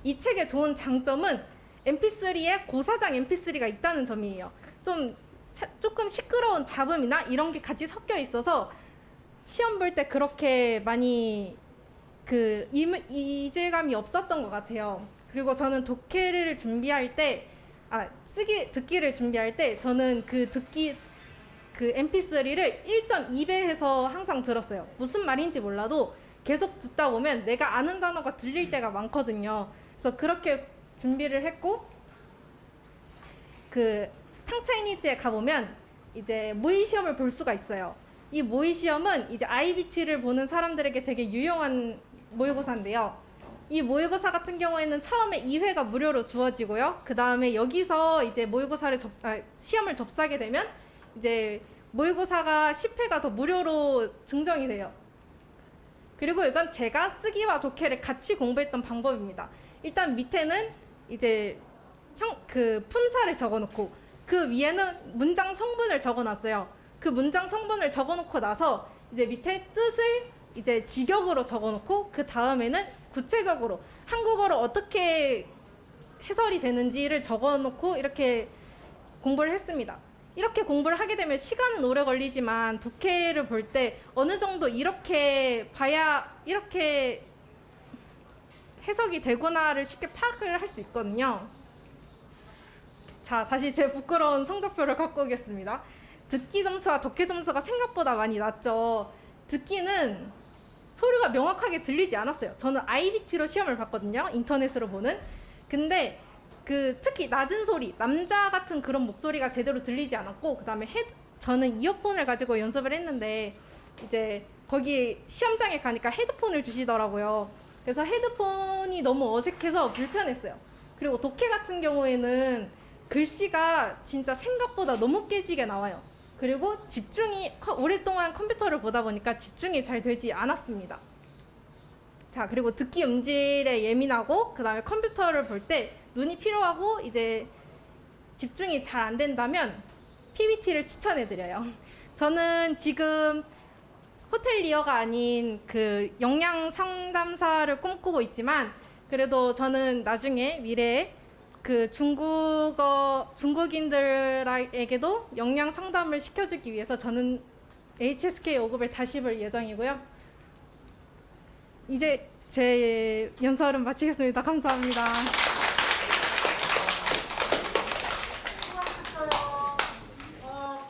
이 책의 좋은 장점은 MP3에 고사장 MP3가 있다는 점이에요. 조금 시끄러운 잡음이나 이런 게 같이 섞여 있어서 시험 볼 때 그렇게 많이 그 이질감이 없었던 것 같아요. 그리고 저는 독해를 준비할 때, 듣기를 준비할 때 저는 그 MP3를 1.2배 해서 항상 들었어요. 무슨 말인지 몰라도 계속 듣다 보면 내가 아는 단어가 들릴 때가 많거든요. 그래서 그렇게 준비를 했고, 그 탕차이니즈에 가보면 이제 모의 시험을 볼 수가 있어요. 이 모의 시험은 이제 IBT를 보는 사람들에게 되게 유용한 모의고사인데요. 이 모의고사 같은 경우에는 처음에 2회가 무료로 주어지고요. 그 다음에 여기서 이제 시험을 접수하게 되면 이제 모의고사가 10회가 더 무료로 증정이 돼요. 그리고 이건 제가 쓰기와 독해를 같이 공부했던 방법입니다. 일단 밑에는 이제 품사를 적어놓고 그 위에는 문장 성분을 적어놨어요. 그 문장 성분을 적어놓고 나서 이제 밑에 뜻을 이제 직역으로 적어놓고 그 다음에는 구체적으로 한국어로 어떻게 해설이 되는지를 적어놓고 이렇게 공부를 했습니다. 이렇게 공부를 하게 되면 시간은 오래 걸리지만 독해를 볼 때 어느 정도 이렇게 봐야 이렇게 해석이 되구나를 쉽게 파악을 할 수 있거든요. 자, 다시 제 부끄러운 성적표를 갖고 오겠습니다. 듣기 점수와 독해 점수가 생각보다 많이 낮죠. 듣기는 소리가 명확하게 들리지 않았어요. 저는 IBT로 시험을 봤거든요. 인터넷으로 보는. 근데 특히 낮은 소리, 남자 같은 그런 목소리가 제대로 들리지 않았고, 그다음에 저는 이어폰을 가지고 연습을 했는데 이제 거기 시험장에 가니까 헤드폰을 주시더라고요. 그래서 헤드폰이 너무 어색해서 불편했어요. 그리고 독해 같은 경우에는 글씨가 진짜 생각보다 너무 깨지게 나와요. 그리고 오랫동안 컴퓨터를 보다 보니까 집중이 잘 되지 않았습니다. 자, 그리고 듣기 음질에 예민하고 그 다음에 컴퓨터를 볼 때 눈이 피로하고 이제 집중이 잘 안 된다면 PBT를 추천해드려요. 저는 지금 호텔리어가 아닌 그 영양 상담사를 꿈꾸고 있지만 그래도 저는 나중에 미래에 그 중국인들에게도 영양 상담을 시켜주기 위해서 저는 HSK 5급을 다시 볼 예정이고요. 이제 제 연설은 마치겠습니다. 감사합니다. 수고하셨어요.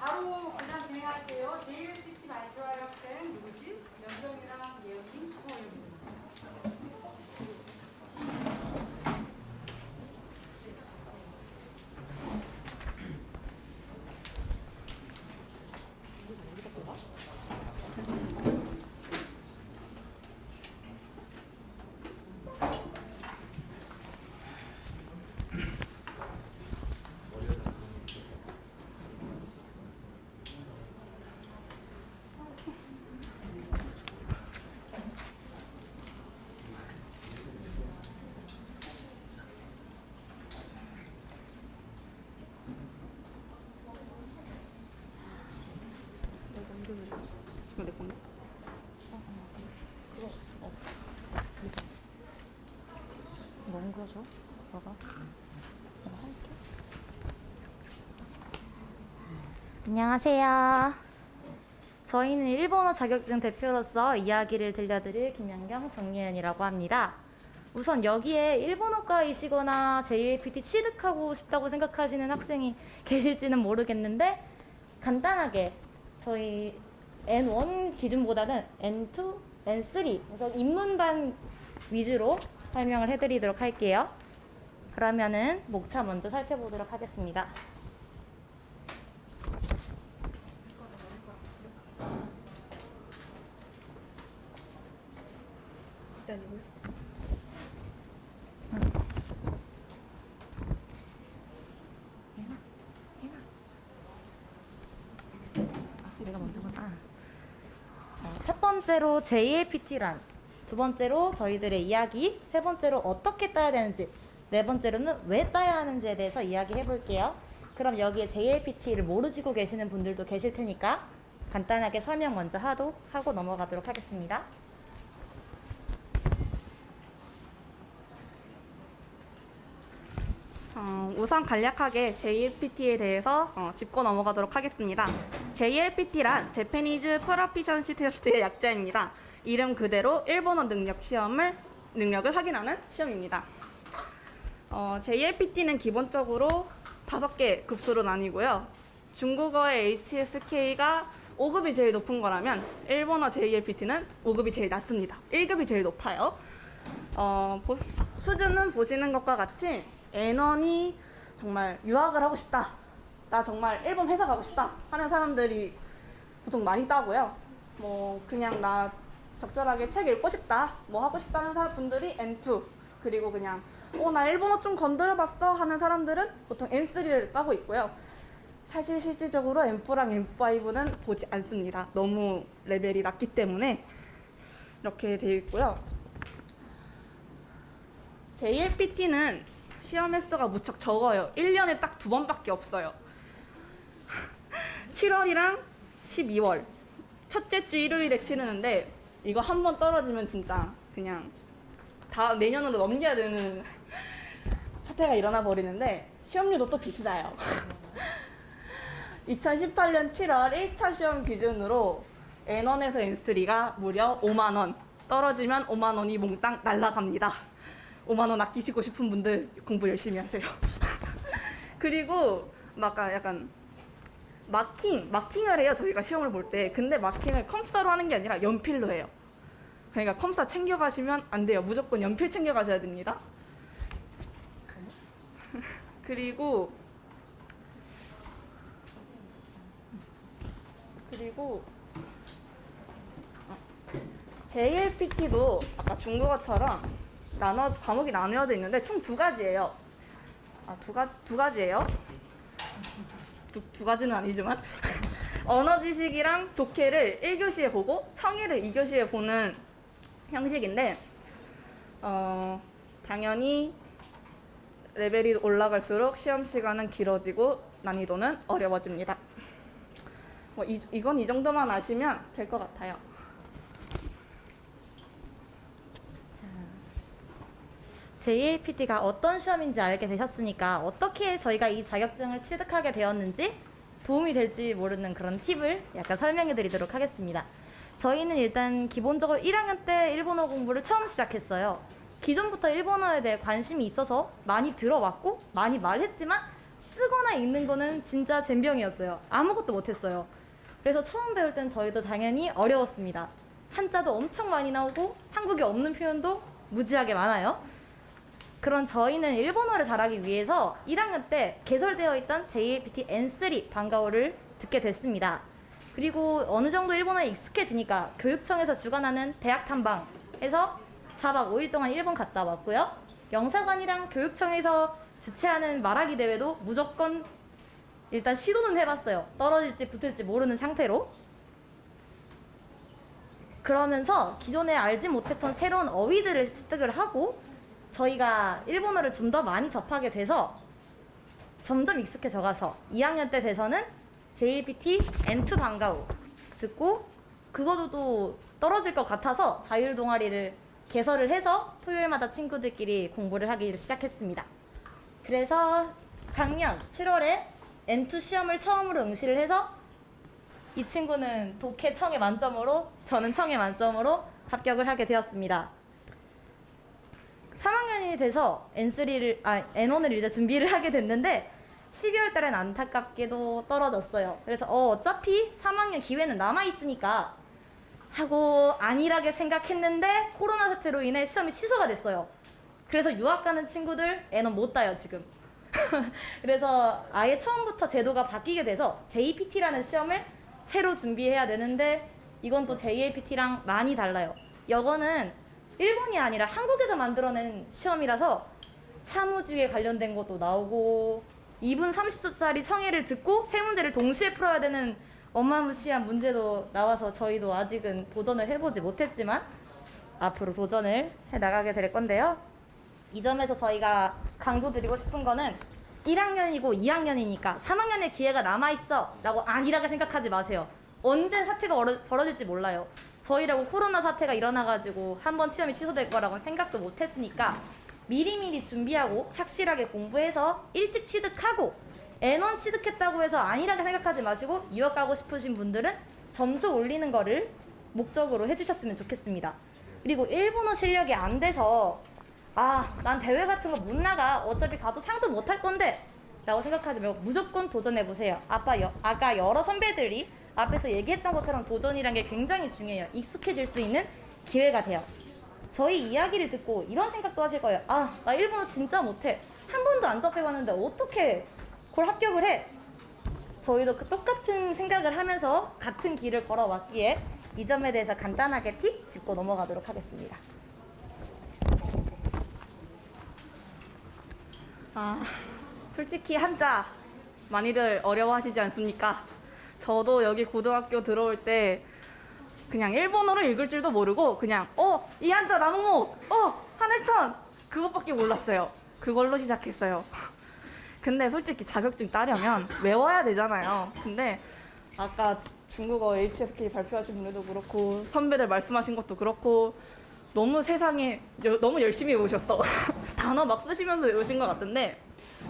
바로 그냥 진행할게요. JLPT 발표할 학생 누구지? 연정이랑 예은이, 수고입니다. 띄워줘. 너가. 내가 할게. 안녕하세요. 저희는 일본어 자격증 대표로서 이야기를 들려드릴 김연경 정예은이라고 합니다. 우선 여기에 일본어과이시거나 JLPT 취득하고 싶다고 생각하시는 학생이 계실지는 모르겠는데 간단하게 저희 N1 기준보다는 N2, N3 그래서 입문반 위주로 설명을 해드리도록 할게요. 그러면은 목차 먼저 살펴보도록 하겠습니다. 내가 먼저 봐. 자, 첫 번째로 JLPT란, 두 번째로 저희들의 이야기, 세 번째로 어떻게 따야 되는지, 네 번째로는 왜 따야 하는지에 대해서 이야기해 볼게요. 그럼 여기에 JLPT를 모르시고 계시는 분들도 계실 테니까 간단하게 설명 먼저 하고 넘어가도록 하겠습니다. 우선 간략하게 JLPT에 대해서 짚고 넘어가도록 하겠습니다. JLPT란 Japanese Proficiency Test의 약자입니다. 이름 그대로 일본어 능력을 확인하는 시험입니다. JLPT는 기본적으로 5개 급수로 나뉘고요. 중국어의 HSK가 5급이 제일 높은 거라면 일본어 JLPT는 5급이 제일 낮습니다. 1급이 제일 높아요. 수준은 보시는 것과 같이 N1이 정말 유학을 하고 싶다, 나 정말 일본 회사 가고 싶다 하는 사람들이 보통 많이 따고요. 뭐 그냥 나 적절하게 책 읽고 싶다, 뭐 하고 싶다 하는 분들이 N2, 그리고 그냥 나 일본어 좀 건드려봤어 하는 사람들은 보통 N3를 따고 있고요. 사실 실질적으로 N4랑 N5는 보지 않습니다. 너무 레벨이 낮기 때문에 이렇게 되어 있고요. JLPT는 시험 횟수가 무척 적어요. 1년에 딱 2번밖에 없어요. 7월이랑 12월 첫째 주 일요일에 치르는데 이거 한 번 떨어지면 진짜 그냥 다 내년으로 넘겨야 되는 사태가 일어나 버리는데 시험료도 또 비싸요. 2018년 7월 1차 시험 기준으로 N1에서 N3가 무려 5만 원, 떨어지면 5만 원이 몽땅 날아갑니다. 5만 원 아끼시고 싶은 분들 공부 열심히 하세요. 그리고 막 약간 마킹을 해요. 저희가 시험을 볼 때. 근데 마킹을 컴사로 하는 게 아니라 연필로 해요. 그러니까 컴사 챙겨가시면 안 돼요. 무조건 연필 챙겨가셔야 됩니다. 그리고 JLPT도 아까 중국어처럼 과목이 나누어져 있는데 총 2가지예요. 두 가지예요. 두 가지는 아니지만 언어 지식이랑 독해를 1교시에 보고 청해를 2교시에 보는 형식인데 당연히 레벨이 올라갈수록 시험 시간은 길어지고 난이도는 어려워집니다. 이건 이 정도만 아시면 될 것 같아요. JLPT가 어떤 시험인지 알게 되셨으니까 어떻게 저희가 이 자격증을 취득하게 되었는지 도움이 될지 모르는 그런 팁을 약간 설명해 드리도록 하겠습니다. 저희는 일단 기본적으로 1학년 때 일본어 공부를 처음 시작했어요. 기존부터 일본어에 대해 관심이 있어서 많이 들어왔고 많이 말했지만 쓰거나 읽는 거는 진짜 젬병이었어요. 아무것도 못했어요. 그래서 처음 배울 땐 저희도 당연히 어려웠습니다. 한자도 엄청 많이 나오고 한국에 없는 표현도 무지하게 많아요. 그런 저희는 일본어를 잘하기 위해서 1학년 때 개설되어 있던 JLPT N3 방과후를 듣게 됐습니다. 그리고 어느 정도 일본어에 익숙해지니까 교육청에서 주관하는 대학 탐방에서 4박 5일 동안 일본 갔다 왔고요. 영사관이랑 교육청에서 주최하는 말하기 대회도 무조건 일단 시도는 해봤어요. 떨어질지 붙을지 모르는 상태로. 그러면서 기존에 알지 못했던 새로운 어휘들을 습득을 하고 저희가 일본어를 좀 더 많이 접하게 돼서 점점 익숙해져 가서 2학년 때 돼서는 JLPT N2 방과후 듣고 그것도 또 떨어질 것 같아서 자율 동아리를 개설을 해서 토요일마다 친구들끼리 공부를 하기 시작했습니다. 그래서 작년 7월에 N2 시험을 처음으로 응시를 해서 이 친구는 독해 청해 만점으로, 저는 청해 만점으로 합격을 하게 되었습니다. 3학년이 돼서 N1을 이제 준비를 하게 됐는데 12월 달엔 안타깝게도 떨어졌어요. 그래서 어차피 3학년 기회는 남아있으니까 하고 안일하게 생각했는데 코로나 사태로 인해 시험이 취소가 됐어요. 그래서 유학 가는 친구들 N1 못 따요, 지금. 그래서 아예 처음부터 제도가 바뀌게 돼서 JPT라는 시험을 새로 준비해야 되는데 이건 또 JLPT랑 많이 달라요. 이거는 일본이 아니라 한국에서 만들어낸 시험이라서 사무직에 관련된 것도 나오고 2분 30초짜리 성애를 듣고 세 문제를 동시에 풀어야 되는 어마무시한 문제도 나와서 저희도 아직은 도전을 해보지 못했지만 앞으로 도전을 해나가게 될 건데요. 이 점에서 저희가 강조드리고 싶은 거는 1학년이고 2학년이니까 3학년의 기회가 남아있어 라고 안일하게 생각하지 마세요. 언제 사태가 벌어질지 몰라요. 저희라고 코로나 사태가 일어나가지고 한번 시험이 취소될 거라고 생각도 못했으니까 미리미리 준비하고 착실하게 공부해서 일찍 취득하고 N1 취득했다고 해서 안일하게 생각하지 마시고 유학 가고 싶으신 분들은 점수 올리는 거를 목적으로 해주셨으면 좋겠습니다. 그리고 일본어 실력이 안 돼서 난 대회 같은 거 못 나가. 어차피 가도 상도 못 할 건데 라고 생각하지 말고 무조건 도전해보세요. 아까 여러 선배들이 앞에서 얘기했던 것처럼 도전이란 게 굉장히 중요해요. 익숙해질 수 있는 기회가 돼요. 저희 이야기를 듣고 이런 생각도 하실 거예요. 나 일본어 진짜 못해. 한 번도 안 접해봤는데 어떻게 그걸 합격을 해? 저희도 그 똑같은 생각을 하면서 같은 길을 걸어왔기에 이 점에 대해서 간단하게 팁 짚고 넘어가도록 하겠습니다. 솔직히 한자 많이들 어려워하시지 않습니까? 저도 여기 고등학교 들어올 때 그냥 일본어로 읽을 줄도 모르고 그냥 이 한자 나무목, 하늘천 그것밖에 몰랐어요. 그걸로 시작했어요. 근데 솔직히 자격증 따려면 외워야 되잖아요. 근데 아까 중국어 HSK 발표하신 분들도 그렇고 선배들 말씀하신 것도 그렇고 너무 세상에 너무 열심히 외우셨어. 단어 막 쓰시면서 외우신 것 같은데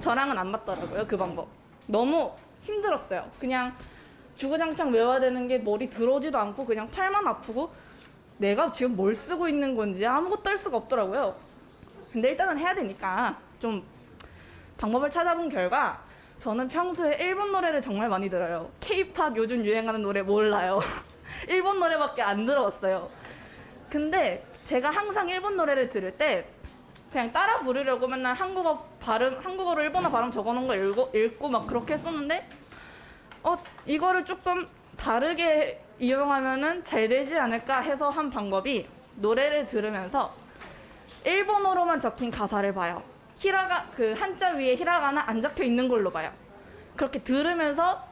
저랑은 안 맞더라고요, 그 방법. 너무 힘들었어요. 그냥 주구장창 외워야 되는 게 머리 들어오지도 않고 그냥 팔만 아프고 내가 지금 뭘 쓰고 있는 건지 아무것도 할 수가 없더라고요. 근데 일단은 해야 되니까 좀 방법을 찾아본 결과 저는 평소에 일본 노래를 정말 많이 들어요. K-팝 요즘 유행하는 노래 몰라요. 일본 노래밖에 안 들어왔어요. 근데 제가 항상 일본 노래를 들을 때 그냥 따라 부르려고 맨날 한국어로 일본어 발음 적어놓은 거 읽고 막 그렇게 했었는데 이거를 조금 다르게 이용하면은 잘 되지 않을까 해서 한 방법이 노래를 들으면서 일본어로만 적힌 가사를 봐요. 그 한자 위에 히라가나 안 적혀 있는 걸로 봐요. 그렇게 들으면서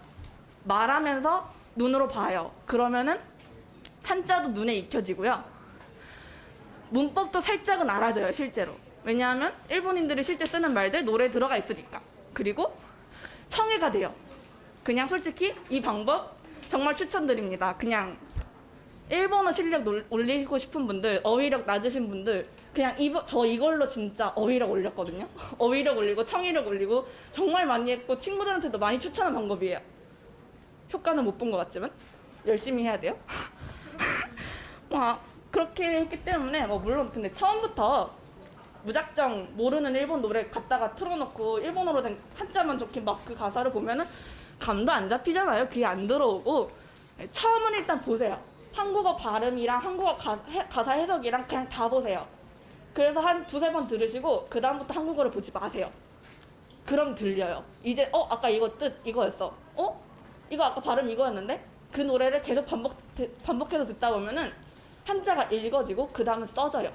말하면서 눈으로 봐요. 그러면은 한자도 눈에 익혀지고요. 문법도 살짝은 알아져요, 실제로. 왜냐하면 일본인들이 실제 쓰는 말들 노래에 들어가 있으니까. 그리고 청해가 돼요. 그냥 솔직히 이 방법 정말 추천드립니다. 그냥 일본어 실력 올리고 싶은 분들, 어휘력 낮으신 분들 그냥 저 이걸로 진짜 어휘력 올렸거든요. 어휘력 올리고 청의력 올리고 정말 많이 했고 친구들한테도 많이 추천한 방법이에요. 효과는 못 본 것 같지만 열심히 해야 돼요. 그렇게 했기 때문에 물론 근데 처음부터 무작정 모르는 일본 노래 갖다가 틀어놓고 일본어로 된 한자만 적힌 막 그 가사를 보면은 감도 안 잡히잖아요. 귀에 안 들어오고 처음은 일단 보세요. 한국어 발음이랑 한국어 가사 해석이랑 그냥 다 보세요. 그래서 한 두세 번 들으시고 그 다음부터 한국어를 보지 마세요. 그럼 들려요. 이제 아까 이거 뜻 이거였어. 이거 아까 발음 이거였는데 그 노래를 계속 반복해서 듣다 보면은 한자가 읽어지고 그 다음은 써져요.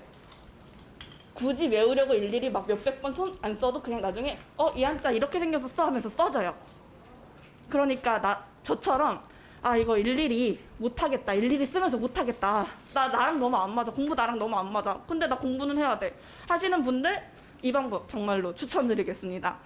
굳이 외우려고 일일이 막 몇백 번 손 안 써도 그냥 나중에 이 한자 이렇게 생겼었어 하면서 써져요. 그러니까 저처럼 이거 일일이 못하겠다. 일일이 쓰면서 못하겠다. 나랑 너무 안 맞아. 공부 나랑 너무 안 맞아. 근데 나 공부는 해야 돼. 하시는 분들 이 방법 정말로 추천드리겠습니다.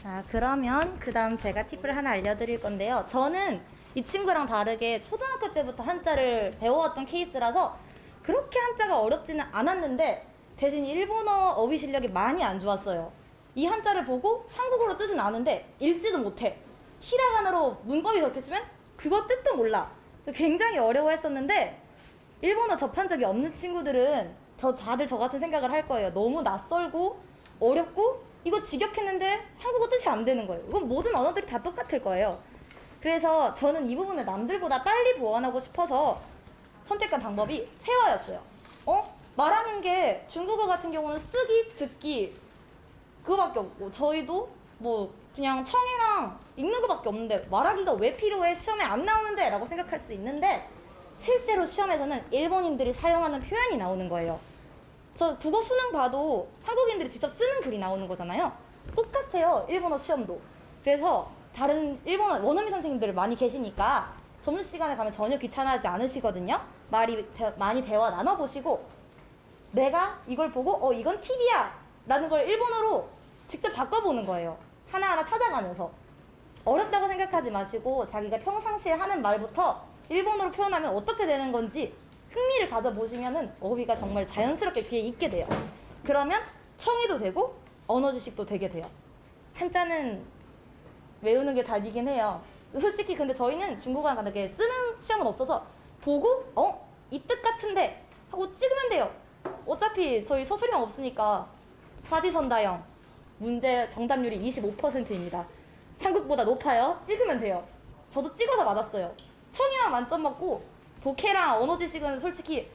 자, 그러면 그 다음 제가 팁을 하나 알려드릴 건데요. 저는 이 친구랑 다르게 초등학교 때부터 한자를 배워왔던 케이스라서 그렇게 한자가 어렵지는 않았는데 대신 일본어 어휘 실력이 많이 안 좋았어요. 이 한자를 보고 한국어로 뜻은 아는데 읽지도 못해. 히라가나로 문법이 적혀있으면 그거 뜻도 몰라. 굉장히 어려워했었는데 일본어 접한 적이 없는 친구들은 다들 저 같은 생각을 할 거예요. 너무 낯설고 어렵고 이거 직역했는데 한국어 뜻이 안 되는 거예요. 이건 모든 언어들이 다 똑같을 거예요. 그래서 저는 이 부분을 남들보다 빨리 보완하고 싶어서 선택한 방법이 회화였어요. 말하는 게 중국어 같은 경우는 쓰기, 듣기 그거밖에 없고 저희도 뭐 그냥 청이랑 읽는 거밖에 없는데 말하기가 왜 필요해? 시험에 안 나오는데? 라고 생각할 수 있는데 실제로 시험에서는 일본인들이 사용하는 표현이 나오는 거예요. 저 국어 수능 봐도 한국인들이 직접 쓰는 글이 나오는 거잖아요. 똑같아요. 일본어 시험도. 그래서 다른 일본어 원어민 선생님들 많이 계시니까 점심시간에 가면 전혀 귀찮아하지 않으시거든요. 많이 대화 나눠보시고 내가 이걸 보고 이건 팁이야 라는 걸 일본어로 직접 바꿔보는 거예요. 하나하나 찾아가면서. 어렵다고 생각하지 마시고 자기가 평상시에 하는 말부터 일본어로 표현하면 어떻게 되는 건지 흥미를 가져보시면은 어휘가 정말 자연스럽게 귀에 익게 돼요. 그러면 청의도 되고 언어 지식도 되게 돼요. 한자는 외우는 게 답이긴 해요. 솔직히 근데 저희는 중국어랑 다르게 쓰는 시험은 없어서 보고 이 뜻 같은데 하고 찍으면 돼요. 어차피 저희 서술형 없으니까 사지선다형 문제 정답률이 25%입니다. 한국보다 높아요. 찍으면 돼요. 저도 찍어서 맞았어요. 청이랑 만점 맞고 독해랑 언어 지식은 솔직히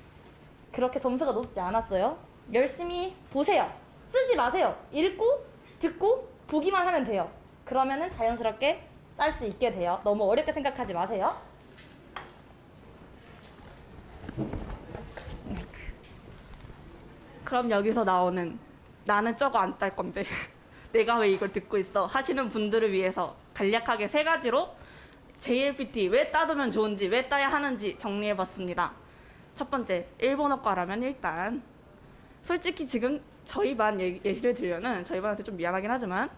그렇게 점수가 높지 않았어요. 열심히 보세요. 쓰지 마세요. 읽고 듣고 보기만 하면 돼요. 그러면은 자연스럽게 딸 수 있게 돼요. 너무 어렵게 생각하지 마세요. 그럼 여기서 나오는 나는 저거 안 딸 건데 내가 왜 이걸 듣고 있어 하시는 분들을 위해서 간략하게 3가지로 JLPT 왜 따두면 좋은지 왜 따야 하는지 정리해봤습니다. 첫 번째, 일본어과라면 일단 솔직히 지금 저희 반 예시를 들려는 저희 반한테 좀 미안하긴 하지만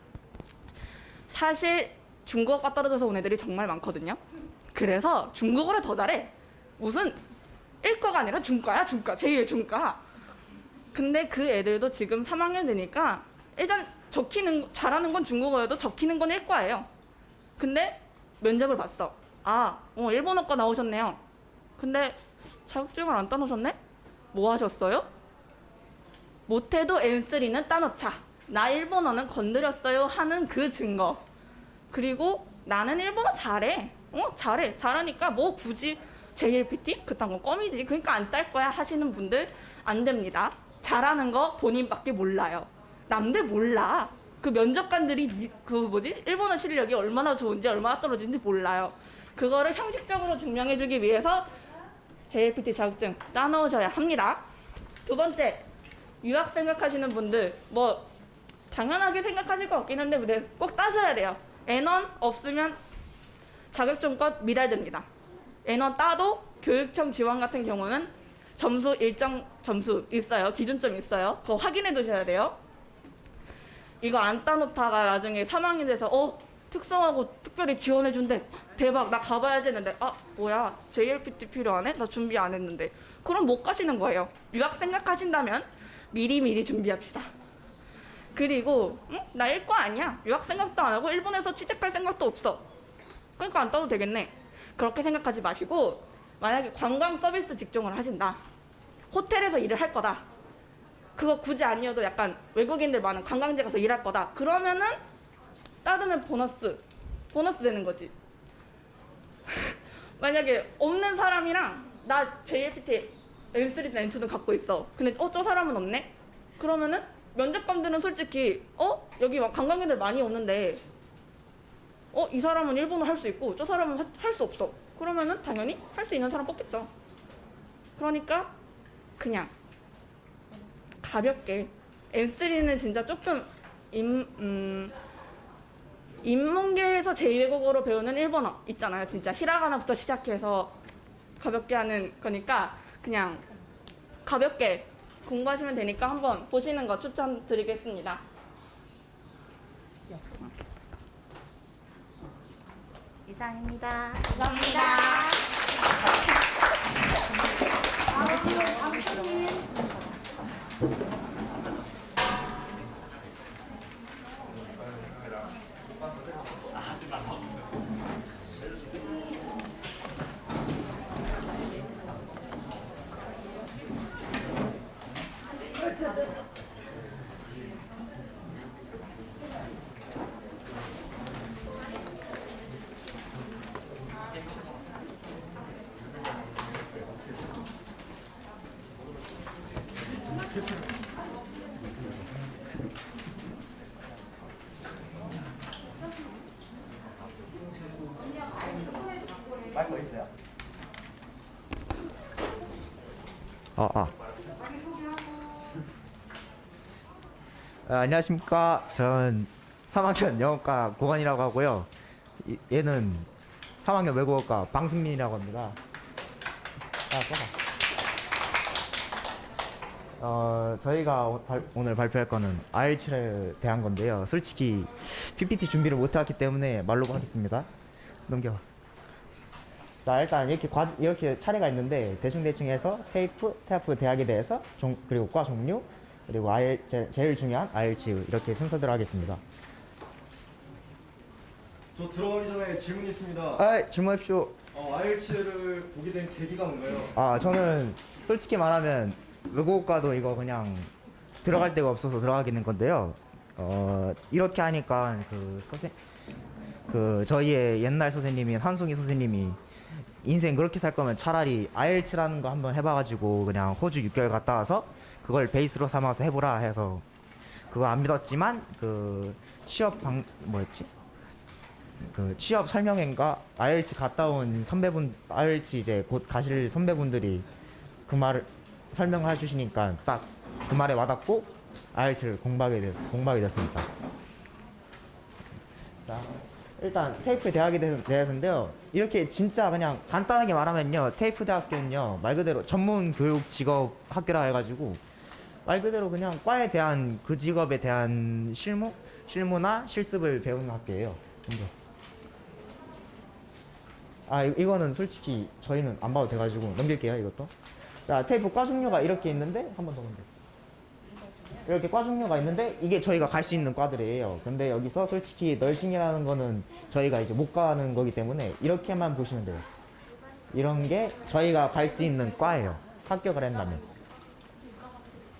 사실 중국어과 떨어져서 온 애들이 정말 많거든요. 그래서 중국어를 더 잘해. 무슨 1과가 아니라 중과야, 중과. 제2의 중과. 근데 그 애들도 지금 3학년 되니까 일단 잘하는 건 중국어여도 적히는 건 1과예요. 근데 면접을 봤어. 일본어과 나오셨네요. 근데 자격증을 안 따놓으셨네? 뭐 하셨어요? 못해도 N3는 따놓자. 나 일본어는 건드렸어요 하는 그 증거. 그리고 나는 일본어 잘해. 잘해. 잘하니까 뭐 굳이 JLPT? 그딴 건 껌이지. 그러니까 안 딸 거야 하시는 분들 안 됩니다. 잘하는 거 본인밖에 몰라요. 남들 몰라. 그 면접관들이 일본어 실력이 얼마나 좋은지 얼마나 떨어지는지 몰라요. 그거를 형식적으로 증명해주기 위해서 JLPT 자격증 따놓으셔야 합니다. 두 번째, 유학 생각하시는 분들 뭐 당연하게 생각하실 것 같긴 한데 근데 꼭 따셔야 돼요. N1 없으면 자격증권 미달됩니다. N1 따도 교육청 지원 같은 경우는 일정 점수 있어요. 기준점 있어요. 그거 확인해 두셔야 돼요. 이거 안 따놓다가 나중에 3학년 돼서 특성하고 특별히 지원해 준대. 대박, 나 가봐야지 했는데 뭐야 JLPT 필요하네? 나 준비 안 했는데. 그럼 못 가시는 거예요. 유학 생각하신다면 미리 준비합시다. 그리고 나 1과 아니야. 유학 생각도 안 하고 일본에서 취직할 생각도 없어. 그러니까 안 따도 되겠네. 그렇게 생각하지 마시고 만약에 관광 서비스 직종을 하신다. 호텔에서 일을 할 거다. 그거 굳이 아니어도 약간 외국인들 많은 관광지 가서 일할 거다. 그러면은 따르면 보너스 되는 거지. 만약에 없는 사람이랑 나 JLPT N3든 N2든 갖고 있어. 근데 저 사람은 없네? 그러면은 면접관들은 솔직히 여기 막 관광객들 많이 오는데 이 사람은 일본어 할 수 있고 저 사람은 할 수 없어. 그러면은 당연히 할 수 있는 사람 뽑겠죠. 그러니까 그냥 가볍게 N3는 진짜 조금 인문계에서 제2외국어로 배우는 일본어 있잖아요. 진짜 히라가나부터 시작해서 가볍게 하는 거니까 그냥 가볍게 공부하시면 되니까 한번 보시는 거 추천드리겠습니다. 이상입니다. 감사합니다. 마이크 있어요. 안녕하십니까. 전 3학년 영어과 고관이라고 하고요. 얘는 3학년 외국어과 방승민이라고 합니다. 저희가 오늘 발표할 거는 IELTS에 대한 건데요. 솔직히 PPT 준비를 못 해왔기 때문에 말로 하겠습니다. 넘겨. 자, 일단 이렇게 차례가 있는데 대충 해서 테이프 대학에 대해서 그리고 과 종류, 그리고 제일 중요한 IELTS 이렇게 순서대로 하겠습니다. 저 들어가기 전에 질문이 있습니다. 질문하십시오. IELTS를 보게 된 계기가 뭔가요? 저는 솔직히 말하면 외국어과도 이거 그냥 들어갈 데가 없어서 들어가게 된 건데요. 이렇게 하니까 저희의 옛날 선생님인 한송이 선생님이 인생 그렇게 살 거면 차라리 IELTS라는 거 한번 해봐가지고 그냥 호주 6개월 갔다 와서 그걸 베이스로 삼아서 해보라 해서 그거 안 믿었지만 그 취업 설명회인가 IELTS 갔다 온 선배분, IELTS 이제 곧 가실 선배분들이 그 말을 설명을 해주시니까 딱 그 말에 와닿고 IELTS를 공부하게 됐습니다. 자, 일단 테이프 대학에 대해서인데요. 이렇게 진짜 그냥 간단하게 말하면요, 테이프 대학교는요 말 그대로 전문 교육 직업 학교라 해가지고 말 그대로 그냥 과에 대한 그 직업에 대한 실무나 실습을 배우는 학교예요. 이거는 솔직히 저희는 안 봐도 돼가지고 넘길게요. 이것도. 자, 테이프 과 종류가 이렇게 있는데 한 번 더 보면 돼요. 이렇게 과 종류가 있는데 이게 저희가 갈 수 있는 과들이에요. 근데 여기서 솔직히 널싱이라는 거는 저희가 이제 못 가는 거기 때문에 이렇게만 보시면 돼요. 이런 게 저희가 갈 수 있는 과예요. 합격을 한다면.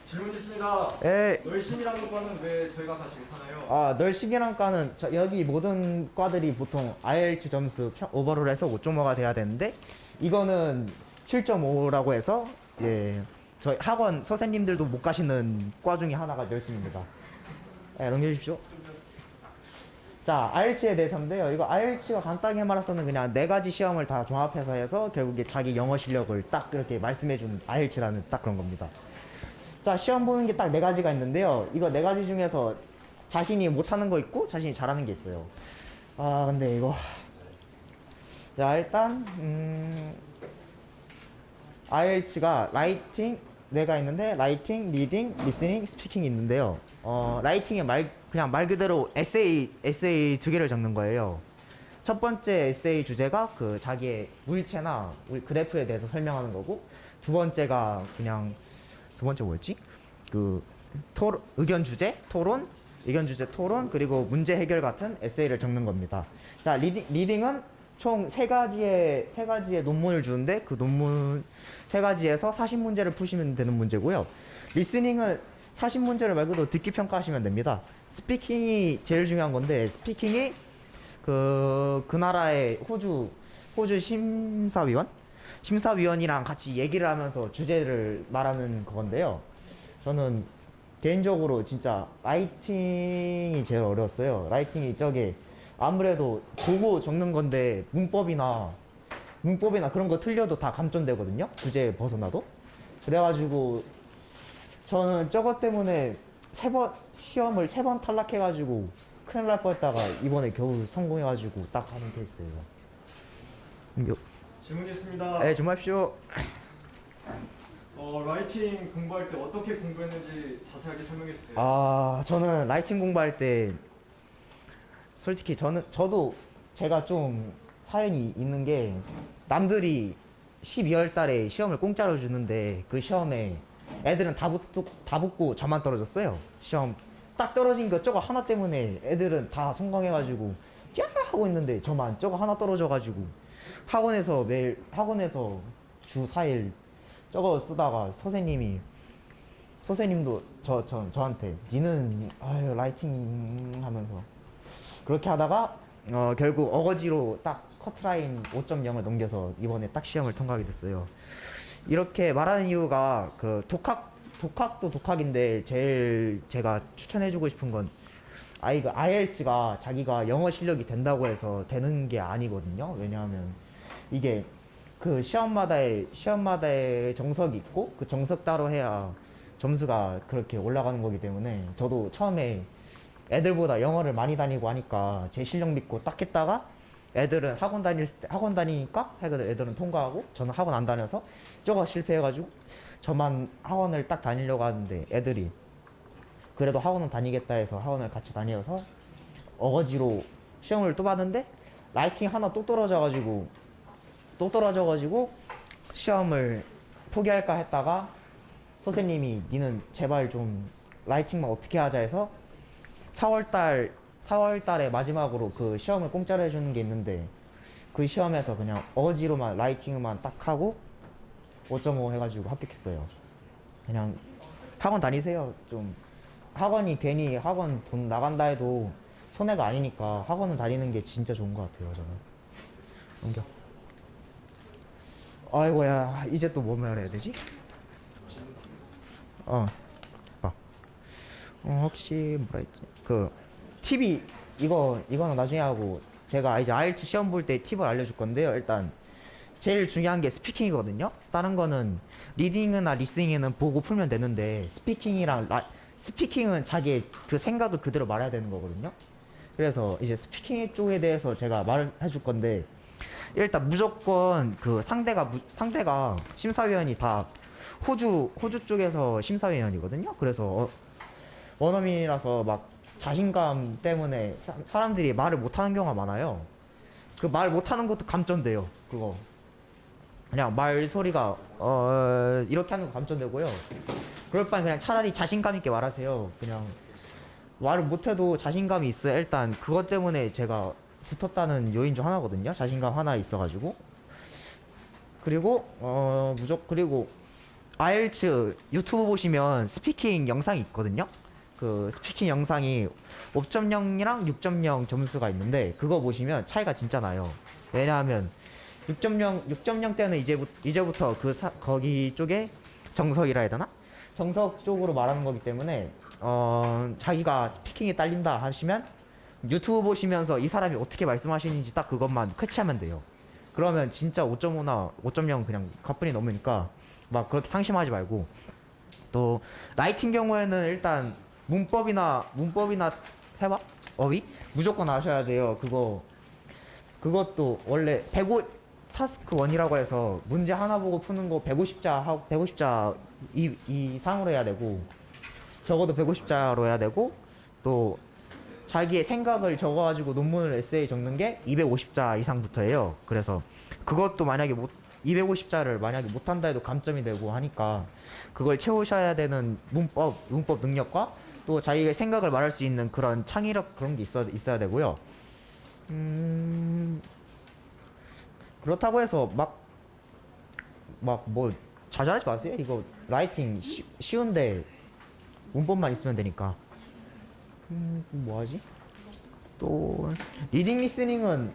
질문 있습니다. 예. 널싱이라는 과는 왜 저희가 같이 못하나요? 널싱이란 과는 여기 모든 과들이 보통 IELTS 점수 오버롤 해서 5.5가 돼야 되는데 이거는 7.5라고 해서 저희 학원 선생님들도 못 가시는 과 중에 하나가 널싱입니다. 넘겨주십시오. 자, IELTS에 대해서인데요. 이거 IELTS가 간단하게 말해서는 그냥 4가지 시험을 다 종합해서 해서 결국에 자기 영어 실력을 딱 이렇게 말씀해준 IELTS라는 딱 그런 겁니다. 자, 시험 보는 게 딱 4가지가 있는데요. 이거 4가지 중에서 자신이 못하는 거 있고 자신이 잘하는 게 있어요. 근데 이거 일단 IELTS가 라이팅 4가 있는데 라이팅, 리딩, 리스닝, 스피킹이 있는데요. 라이팅에 그냥 말 그대로 에세이 2개를 적는 거예요. 첫 번째 에세이 주제가 그 자기의 물체나 그래프에 대해서 설명하는 거고, 두 번째가 두 번째 뭐였지? 의견 주제 토론, 그리고 문제 해결 같은 에세이를 적는 겁니다. 자, 리딩은 총 3가지의 논문을 주는데 그 논문 3가지에서 40문제를 푸시면 되는 문제고요. 리스닝은 40문제를 말 그대로 듣기 평가하시면 됩니다. 스피킹이 제일 중요한 건데, 스피킹이 그 나라의 호주 심사위원이랑 같이 얘기를 하면서 주제를 말하는 건데요. 저는 개인적으로 진짜 라이팅이 제일 어려웠어요. 라이팅이 아무래도 보고 적는 건데 문법이나 그런 거 틀려도 다 감점되거든요. 주제 벗어나도. 그래가지고 저는 저것 때문에 시험을 3번 탈락해가지고 큰일 날 뻔했다가 이번에 겨우 성공해가지고 딱 하는 케이스예요. 질문 있습니다. 네, 질문하십시오. 라이팅 공부할 때 어떻게 공부했는지 자세하게 설명해 주세요. 저는 라이팅 공부할 때 솔직히 저도 제가 좀 사연이 있는 게, 남들이 12월 달에 시험을 공짜로 주는데 그 시험에 애들은 다 붙고 저만 떨어졌어요. 시험 딱 떨어진 거 저거 하나 때문에 애들은 다 성공해가지고 야 하고 있는데 저만 저거 하나 떨어져가지고 학원에서 주 4일 저거 쓰다가 선생님도 저한테 니는 아유 라이팅 하면서 그렇게 하다가 결국 어거지로 딱 커트라인 5.0을 넘겨서 이번에 딱 시험을 통과하게 됐어요. 이렇게 말하는 이유가 그 독학도 독학인데 제일 제가 추천해주고 싶은 건 IELTS가 자기가 영어 실력이 된다고 해서 되는 게 아니거든요. 왜냐하면 이게 그 시험마다의 정석이 있고 그 정석 따로 해야 점수가 그렇게 올라가는 거기 때문에 저도 처음에 애들보다 영어를 많이 다니고 하니까 제 실력 믿고 딱 했다가 애들은 학원 다니니까 애들은 통과하고 저는 학원 안 다녀서 저거 실패해가지고 저만 학원을 딱 다니려고 하는데 애들이 그래도 학원은 다니겠다 해서 학원을 같이 다녀서 어거지로 시험을 또 봤는데 라이팅 하나 또 떨어져가지고 시험을 포기할까 했다가 선생님이 니는 제발 좀 라이팅만 어떻게 하자 해서 4월 달에 마지막으로 그 시험을 공짜로 해주는 게 있는데 그 시험에서 그냥 어거지로만 라이팅만 딱 하고 5.5 해가지고 합격했어요. 그냥 학원 다니세요. 좀 학원이 괜히 학원 돈 나간다 해도 손해가 아니니까 학원은 다니는 게 진짜 좋은 것 같아요. 저는. 넘겨. 아이고야 이제 또 뭐 말해야 되지? 혹시 뭐라 했지? 그 팁이 이거는 나중에 하고 제가 이제 IELTS 시험 볼 때 팁을 알려줄 건데요. 일단 제일 중요한 게 스피킹이거든요. 다른 거는 리딩이나 리스닝은 보고 풀면 되는데 스피킹은 자기의 그 생각을 그대로 말해야 되는 거거든요. 그래서 이제 스피킹 쪽에 대해서 제가 말을 해줄 건데 일단 무조건 그 상대가 심사위원이 다 호주 쪽에서 심사위원이거든요. 그래서 원어민이라서 막 자신감 때문에 사람들이 말을 못하는 경우가 많아요. 그 말 못하는 것도 감점돼요. 그거 그냥 말 소리가 이렇게 하는 거 감점되고요. 그럴 바엔 그냥 차라리 자신감 있게 말하세요. 그냥 말을 못해도 자신감이 있어야 일단 그것 때문에 제가 붙었다는 요인 중 하나거든요. 자신감 하나 있어가지고. 그리고 그리고 IELTS 유튜브 보시면 스피킹 영상이 있거든요. 그 스피킹 영상이 5.0이랑 6.0 점수가 있는데 그거 보시면 차이가 진짜 나요. 왜냐하면 6.0 때는 이제부터 거기 쪽에 정석이라 해야 되나? 정석 쪽으로 말하는 거기 때문에 자기가 스피킹이 딸린다 하시면 유튜브 보시면서 이 사람이 어떻게 말씀하시는지 딱 그것만 캐치하면 돼요. 그러면 진짜 5.5나 5.0 그냥 가뿐히 넘으니까 막 그렇게 상심하지 말고. 또 라이팅 경우에는 일단 문법이나 해봐? 어휘? 무조건 아셔야 돼요. 그것도 원래 타스크 1이라고 해서 문제 하나 보고 푸는 거 150자 이상으로 해야 되고 적어도 150자로 해야 되고 또 자기의 생각을 적어가지고 논문을 에세이 적는 게 250자 이상부터 해요. 그래서 그것도 만약에 250자를 만약에 못한다 해도 감점이 되고 하니까 그걸 채우셔야 되는 문법 능력과 또 자기의 생각을 말할 수 있는 그런 창의력 그런 게 있어야 되고요. 그렇다고 해서 막 뭐 자잘하지 마세요. 이거 라이팅 쉬운데 문법만 있으면 되니까. 뭐하지? 또 리딩 리스닝은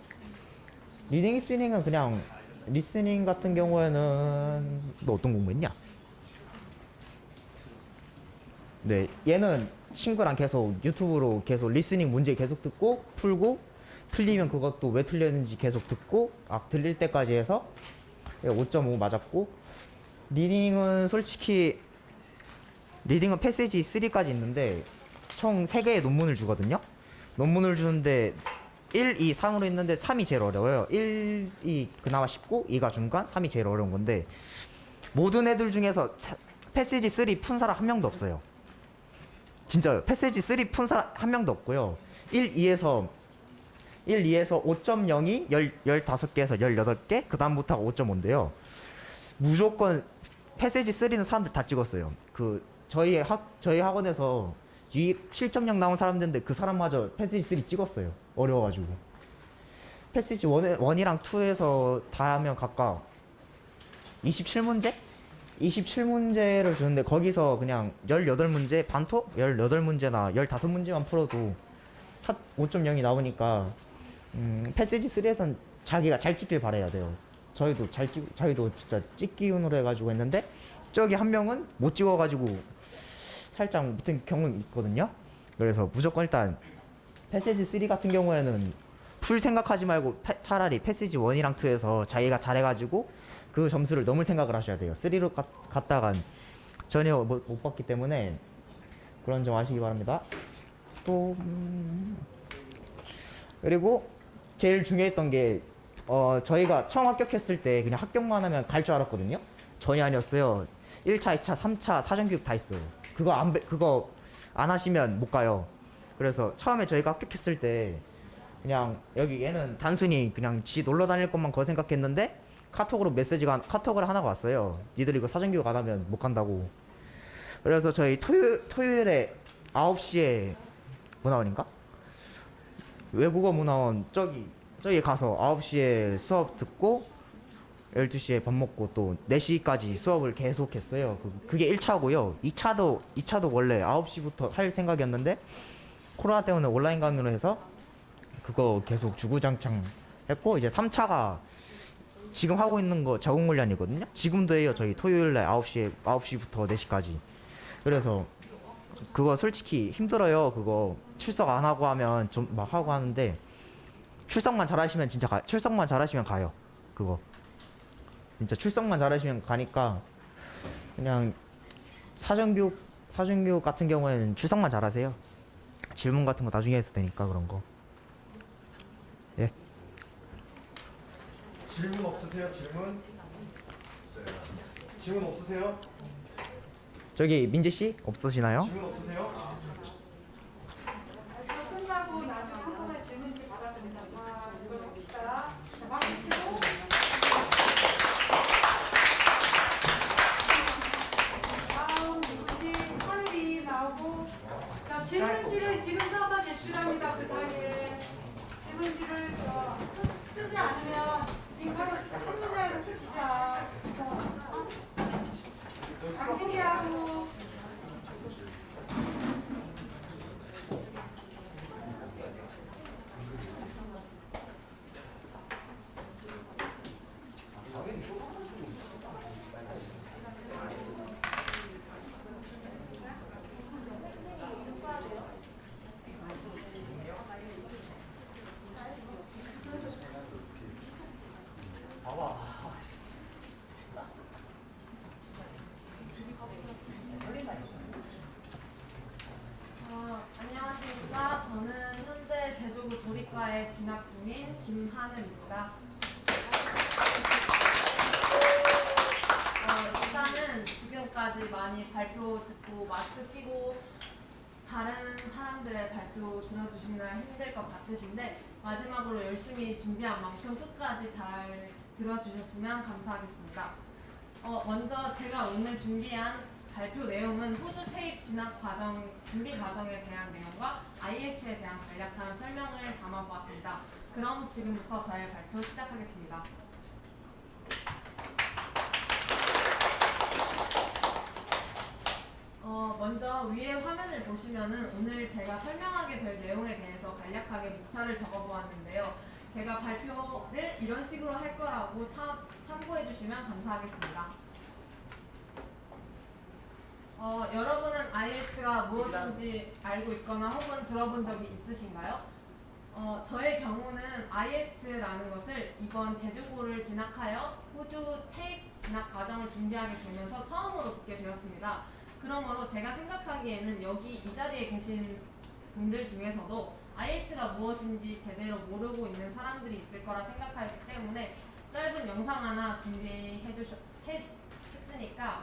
그냥 리스닝 같은 경우에는 너 어떤 공부했냐? 네, 얘는 친구랑 계속 유튜브로 계속 리스닝 문제 계속 듣고 풀고 틀리면 그것도 왜 틀렸는지 계속 듣고 들릴 때까지 해서 5.5 맞았고 리딩은 솔직히 패시지 3까지 있는데 총 3개의 논문을 주거든요. 논문을 주는데 1, 2, 3으로 있는데 3이 제일 어려워요. 1이 그나마 쉽고 2가 중간, 3이 제일 어려운 건데 모든 애들 중에서 패시지 3 푼 사람 한 명도 없어요. 진짜요. 패시지 3 푼 사람 한 명도 없고요. 1, 2에서 5.0이 15개에서 18개, 그 다음부터가 5.5인데요. 무조건 패세지 3는 사람들 다 찍었어요. 그 저희 학원에서 실점량 나온 사람들인데 그 사람마저 패세지 3 찍었어요. 어려워가지고. 패세지 1이랑 2에서 다 하면 각각 27문제? 27문제를 주는데 거기서 그냥 18문제, 반토? 18문제나 15문제만 풀어도 5.0이 나오니까 패세지 3에선 자기가 잘 찍길 바라야 돼요. 저희도 진짜 찍기운으로 해가지고 했는데 저기 한 명은 못 찍어가지고 살짝 못한 경우 있거든요. 그래서 무조건 일단 패세지 3 같은 경우에는 풀 생각하지 말고 차라리 패세지 1이랑 2에서 자기가 잘해가지고 그 점수를 넘을 생각을 하셔야 돼요. 3로 갔다간 전혀 못 받기 때문에 그런 점 아시기 바랍니다. 또 그리고 제일 중요했던 게 저희가 처음 합격했을 때 그냥 합격만 하면 갈 줄 알았거든요. 전혀 아니었어요. 1차, 2차, 3차 사전교육 다 있어요. 그거 안 하시면 못 가요. 그래서 처음에 저희가 합격했을 때 그냥 여기 얘는 단순히 그냥 지 놀러 다닐 것만 거 생각했는데 카톡을 하나가 왔어요. 니들 이거 사전교육 안 하면 못 간다고. 그래서 저희 토요일에 9시에 문화원인가? 외국어 문화원 저기 가서 9시에 수업 듣고 12시에 밥 먹고 또 4시까지 수업을 계속 했어요. 그게 1차고요. 2차도 원래 9시부터 할 생각이었는데 코로나 때문에 온라인 강의로 해서 그거 계속 주구장창 했고 이제 3차가 지금 하고 있는 거 자국 훈련이거든요. 지금도 해요. 저희 토요일날 9시부터 4시까지. 그래서 그거 솔직히 힘들어요. 그거 출석 안 하고 하면 좀 막 하고 하는데 출석만 잘하시면 출석만 잘하시면 가요. 그거 진짜 출석만 잘하시면 가니까 그냥 사전교육 같은 경우에는 출석만 잘하세요. 질문 같은 거 나중에 해도 되니까 그런 거. 예. 질문 없으세요? 질문 없으세요? 저기 민재 씨 없으시나요? 질문 없으세요? 끝나고 나중에 한 번에 질문지 받아줍니다. 이거 봅시다. 자, 박수 치고. 다음 민지 하늘이 나오고. 자, 질문지를 지금 써서 제출합니다. 그 사이에 질문지를 쓰지 않으면 링크로 한 문제라도 쓰시자. 장진이하고. 안녕하십니까. 저는 현재 제조부 조리과에 진학 중인 김하늘입니다. 일단은 지금까지 많이 발표 듣고 마스크 끼고 다른 사람들의 발표 들어주시느라 힘들 것 같으신데 마지막으로 열심히 준비한 만큼 끝까지 잘 들어주셨으면 감사하겠습니다. 먼저 제가 오늘 준비한 발표 내용은 호주 테이프 진학 과정, 준비 과정에 대한 내용과 IH에 대한 간략한 설명을 담아보았습니다. 그럼 지금부터 저의 발표 시작하겠습니다. 먼저 위에 화면을 보시면은 오늘 제가 설명하게 될 내용에 대해서 간략하게 목차를 적어보았는데요. 제가 발표를 이런 식으로 할 거라고 참고해 주시면 감사하겠습니다. 여러분은 IH가 무엇인지 알고 있거나 혹은 들어본 적이 있으신가요? 저의 경우는 IH라는 것을 이번 제주고를 진학하여 호주 테이프 진학 과정을 준비하게 되면서 처음으로 듣게 되었습니다. 그러므로 제가 생각하기에는 여기 이 자리에 계신 분들 중에서도 IH가 무엇인지 제대로 모르고 있는 사람들이 있을 거라 생각하기 때문에 짧은 영상 하나 준비했으니까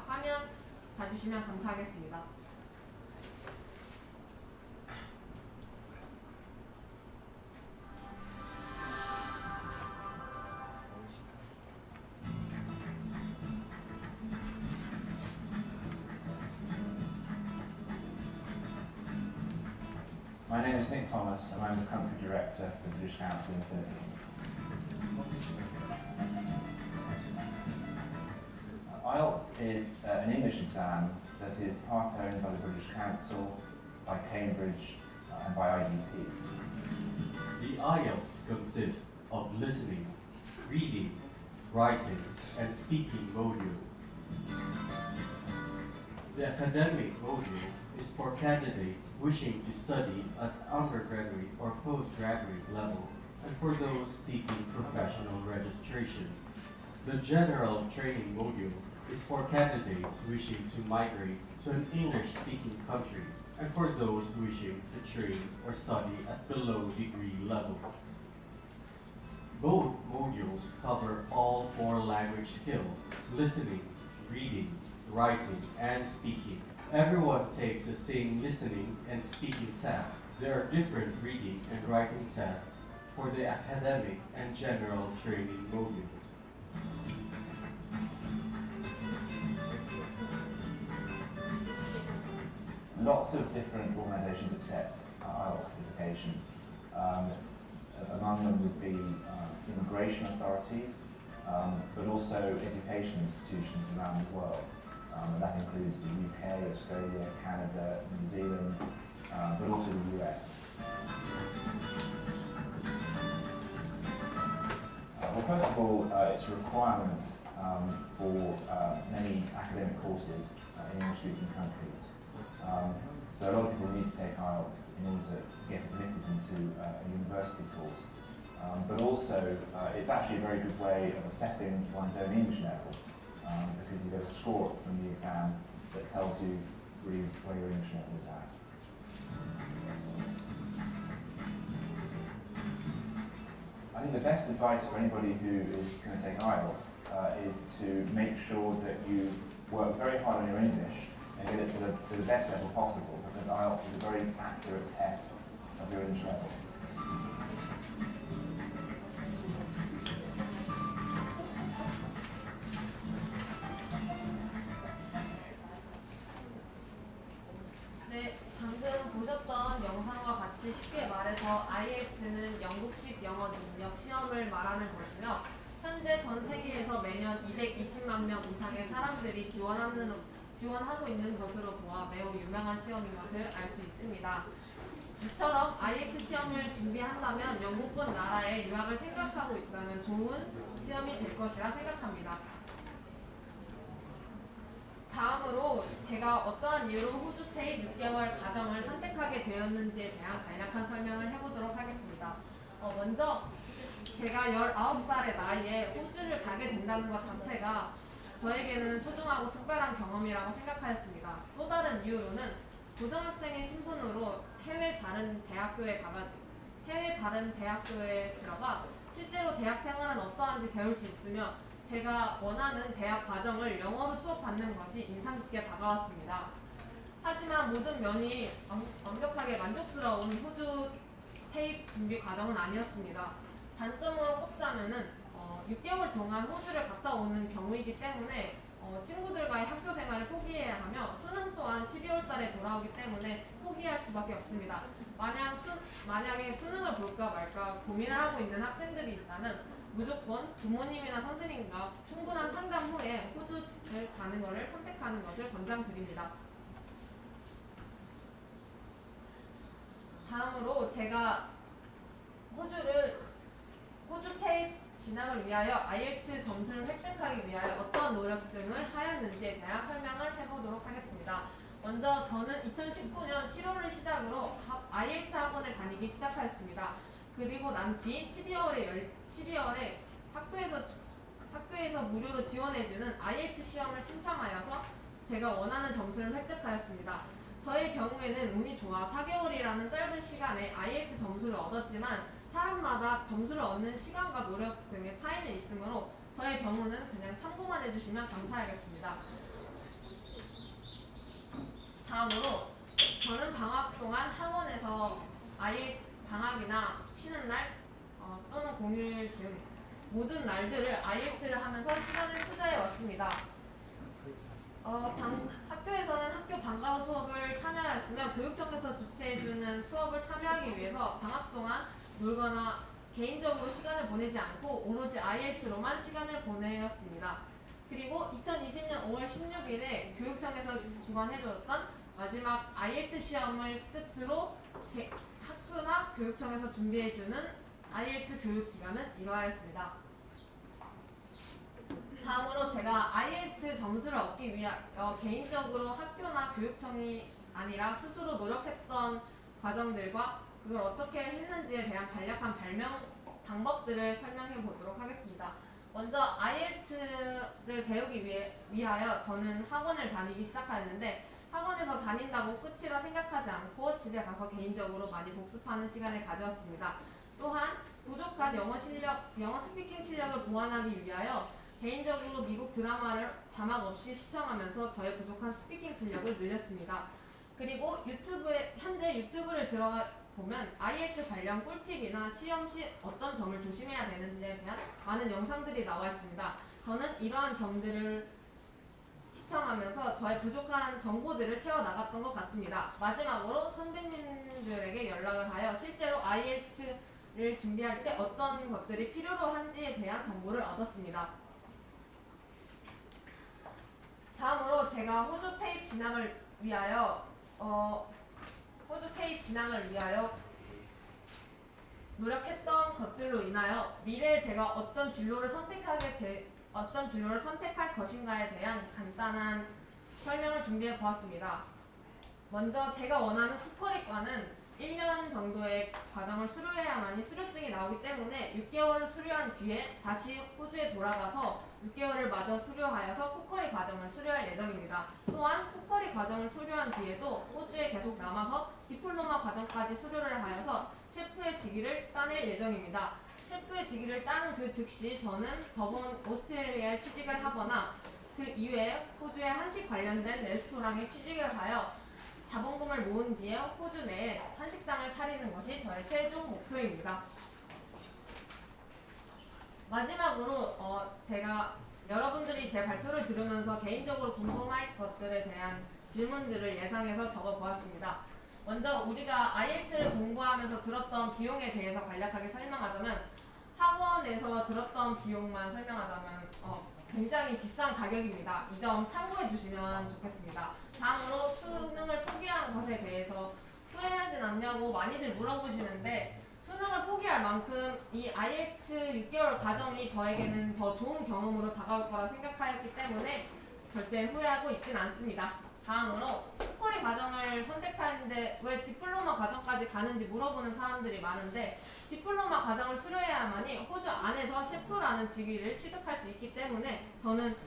화면 봐주시면 감사하겠습니다. My name is Nick Thomas and I'm the Country Director for the British Council in the Philippines. IELTS is an English exam that is part owned by the British Council, by Cambridge and by IDP. The IELTS consists of listening, reading, writing, and speaking module. The academic module is for candidates wishing to study at undergraduate or postgraduate level, and for those seeking professional registration. The general training module is for candidates wishing to migrate to an English-speaking country, and for those wishing to train or study at below degree level. Both modules cover all 4 language skills: listening, reading, writing, and speaking. Everyone takes the same listening and speaking test. There are different reading and writing tests for the academic and general training modules. Lots of different organisations accept IELTS certification. Among them would be immigration authorities, but also education institutions around the world. And that includes the UK, Australia, Canada, New Zealand, but also the US. Well, first of all, it's a requirement for many academic courses in English-speaking countries. So a lot of people need to take IELTS in order to get admitted into a university course. But also, it's actually a very good way of assessing one's own English level, because you get a score from the exam that tells you really where your English level is at. I think the best advice for anybody who is going to take IELTS is to make sure that you work very hard on your English and get it to the best level possible, because IELTS is a very accurate test of your English level. 네, 방금 보셨던 영상과 같이 쉽게 말해서 IELTS는 영국식 영어 능력 시험을 말하는 것이며, 현재 전 세계에서 매년 220만 명 이상의 사람들이 지원하고 있는 것으로 보아 매우 유명한 시험인 것을 알 수 있습니다. 이처럼 IELTS 시험을 준비한다면 영국권 나라에 유학을 생각하고 있다면 좋은 시험이 될 것이라 생각합니다. 다음으로 제가 어떠한 이유로 호주 태입 6개월 과정을 선택하게 되었는지에 대한 간략한 설명을 해보도록 하겠습니다. 먼저 제가 19살의 나이에 호주를 가게 된다는 것 자체가 저에게는 소중하고 특별한 경험이라고 생각하였습니다. 또 다른 이유로는 고등학생의 신분으로 해외 다른 대학교에 들어가 실제로 대학 생활은 어떠한지 배울 수 있으며, 제가 원하는 대학 과정을 영어로 수업받는 것이 인상 깊게 다가왔습니다. 하지만 모든 면이 완벽하게 만족스러운 호주 태입 준비 과정은 아니었습니다. 단점으로 꼽자면은 6개월 동안 호주를 갔다 오는 경우이기 때문에 친구들과의 학교 생활을 포기해야 하며, 수능 또한 12월 달에 돌아오기 때문에 포기할 수밖에 없습니다. 만약에 수능을 볼까 말까 고민을 하고 있는 학생들이 있다면 무조건 부모님이나 선생님과 충분한 상담 후에 호주를 가는 것을 선택하는 것을 권장드립니다. 다음으로 제가 호주 태입 진학을 위하여 IELTS 점수를 획득하기 위하여 어떤 노력 등을 하였는지에 대한 설명을 해보도록 하겠습니다. 먼저 저는 2019년 7월을 시작으로 IELTS 학원에 다니기 시작하였습니다. 그리고 난 뒤 12월에 학교에서 무료로 지원해주는 IELTS 시험을 신청하여서 제가 원하는 점수를 획득하였습니다. 저의 경우에는 운이 좋아 4개월이라는 짧은 시간에 IELTS 점수를 얻었지만, 사람마다 점수를 얻는 시간과 노력 등의 차이는 있으므로 저의 경우는 그냥 참고만 해주시면 감사하겠습니다. 다음으로 저는 방학 동안 학원에서 방학이나 쉬는 날 또는 공휴일 등 모든 날들을 IELTS를 하면서 시간을 투자해 왔습니다. 학교에서는 학교 방과후 수업을 참여하였으며, 교육청에서 주최해주는 대한 수업을 참여하기 위해서 방학 동안 놀거나 개인적으로 시간을 보내지 않고 오로지 IELTS로만 시간을 보내었습니다. 그리고 2020년 5월 16일에 교육청에서 주관해줬던 마지막 IELTS 시험을 끝으로 학교나 교육청에서 준비해주는 IELTS 교육 기간은 이러하였습니다. 다음으로 제가 IELTS 점수를 얻기 위하여 개인적으로 학교나 교육청이 아니라 스스로 노력했던 과정들과 그걸 어떻게 했는지에 대한 간략한 발명 방법들을 설명해 보도록 하겠습니다. 먼저 IELTS를 배우기 위하여 저는 학원을 다니기 시작하였는데 학원에서 다닌다고 끝이라 생각하지 않고 집에 가서 개인적으로 많이 복습하는 시간을 가져왔습니다. 또한 부족한 영어 스피킹 실력을 보완하기 위하여 개인적으로 미국 드라마를 자막 없이 시청하면서 저의 부족한 스피킹 실력을 늘렸습니다. 그리고 현재 유튜브를 들어가 보면 IELTS 관련 꿀팁이나 시험 시 어떤 점을 조심해야 되는지에 대한 많은 영상들이 나와 있습니다. 저는 이러한 점들을 시청하면서 저의 부족한 정보들을 채워나갔던 것 같습니다. 마지막으로 선배님들에게 연락을 하여 실제로 IELTS를 준비할 때 어떤 것들이 필요로 한지에 대한 정보를 얻었습니다. 다음으로 제가 호주 테이프 진학을 위하여 노력했던 것들로 인하여 미래에 제가 어떤 진로를 선택할 것인가에 대한 간단한 설명을 준비해 보았습니다. 먼저 제가 원하는 쿠커리과는 1년 정도의 과정을 수료해야만이 수료증이 나오기 때문에 6개월을 수료한 뒤에 다시 호주에 돌아가서 6개월을 마저 수료하여서 쿠커리 과정을 수료할 예정입니다. 또한 쿠커리 과정을 수료한 뒤에도 호주에 계속 남아서 디플로마 과정까지 수료를 하여서 셰프의 직위를 따낼 예정입니다. 셰프의 직위를 따는 그 즉시 저는 더군 오스트레일리아에 취직을 하거나 그 이외에 호주의 한식 관련된 레스토랑에 취직을 하여 자본금을 모은 뒤에 호주 내에 한식당을 차리는 것이 저의 최종 목표입니다. 마지막으로 제가 여러분들이 제 발표를 들으면서 개인적으로 궁금할 것들에 대한 질문들을 예상해서 적어보았습니다. 먼저 우리가 IELTS를 공부하면서 들었던 비용에 대해서 간략하게 설명하자면 학원에서 들었던 비용만 설명하자면 굉장히 비싼 가격입니다. 이 점 참고해 주시면 좋겠습니다. 다음으로 수능을 포기한 것에 대해서 후회하진 않냐고 많이들 물어보시는데 수능을 포기할 만큼 이 IELTS 6개월 과정이 저에게는 더 좋은 경험으로 다가올 거라 생각하였기 때문에 절대 후회하고 있진 않습니다. 다음으로 쿠커리 과정을 선택하는데 왜 디플로마 과정까지 가는지 물어보는 사람들이 많은데 디플로마 과정을 수료해야만이 호주 안에서 셰프라는 직위를 취득할 수 있기 때문에 저는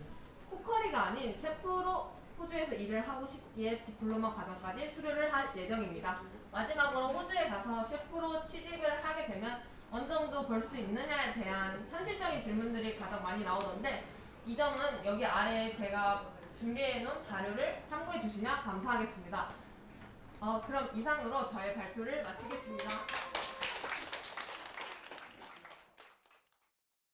쿠커리가 아닌 셰프로 호주에서 일을 하고 싶기에 디플로마 과정까지 수료를 할 예정입니다. 마지막으로 호주에 가서 셰프로 취직을 하게 되면 어느 정도 벌 수 있느냐에 대한 현실적인 질문들이 가장 많이 나오던데 이 점은 여기 아래에 제가 준비해 놓은 자료를 참고해 주시면 감사하겠습니다. 그럼 이상으로 저의 발표를 마치겠습니다.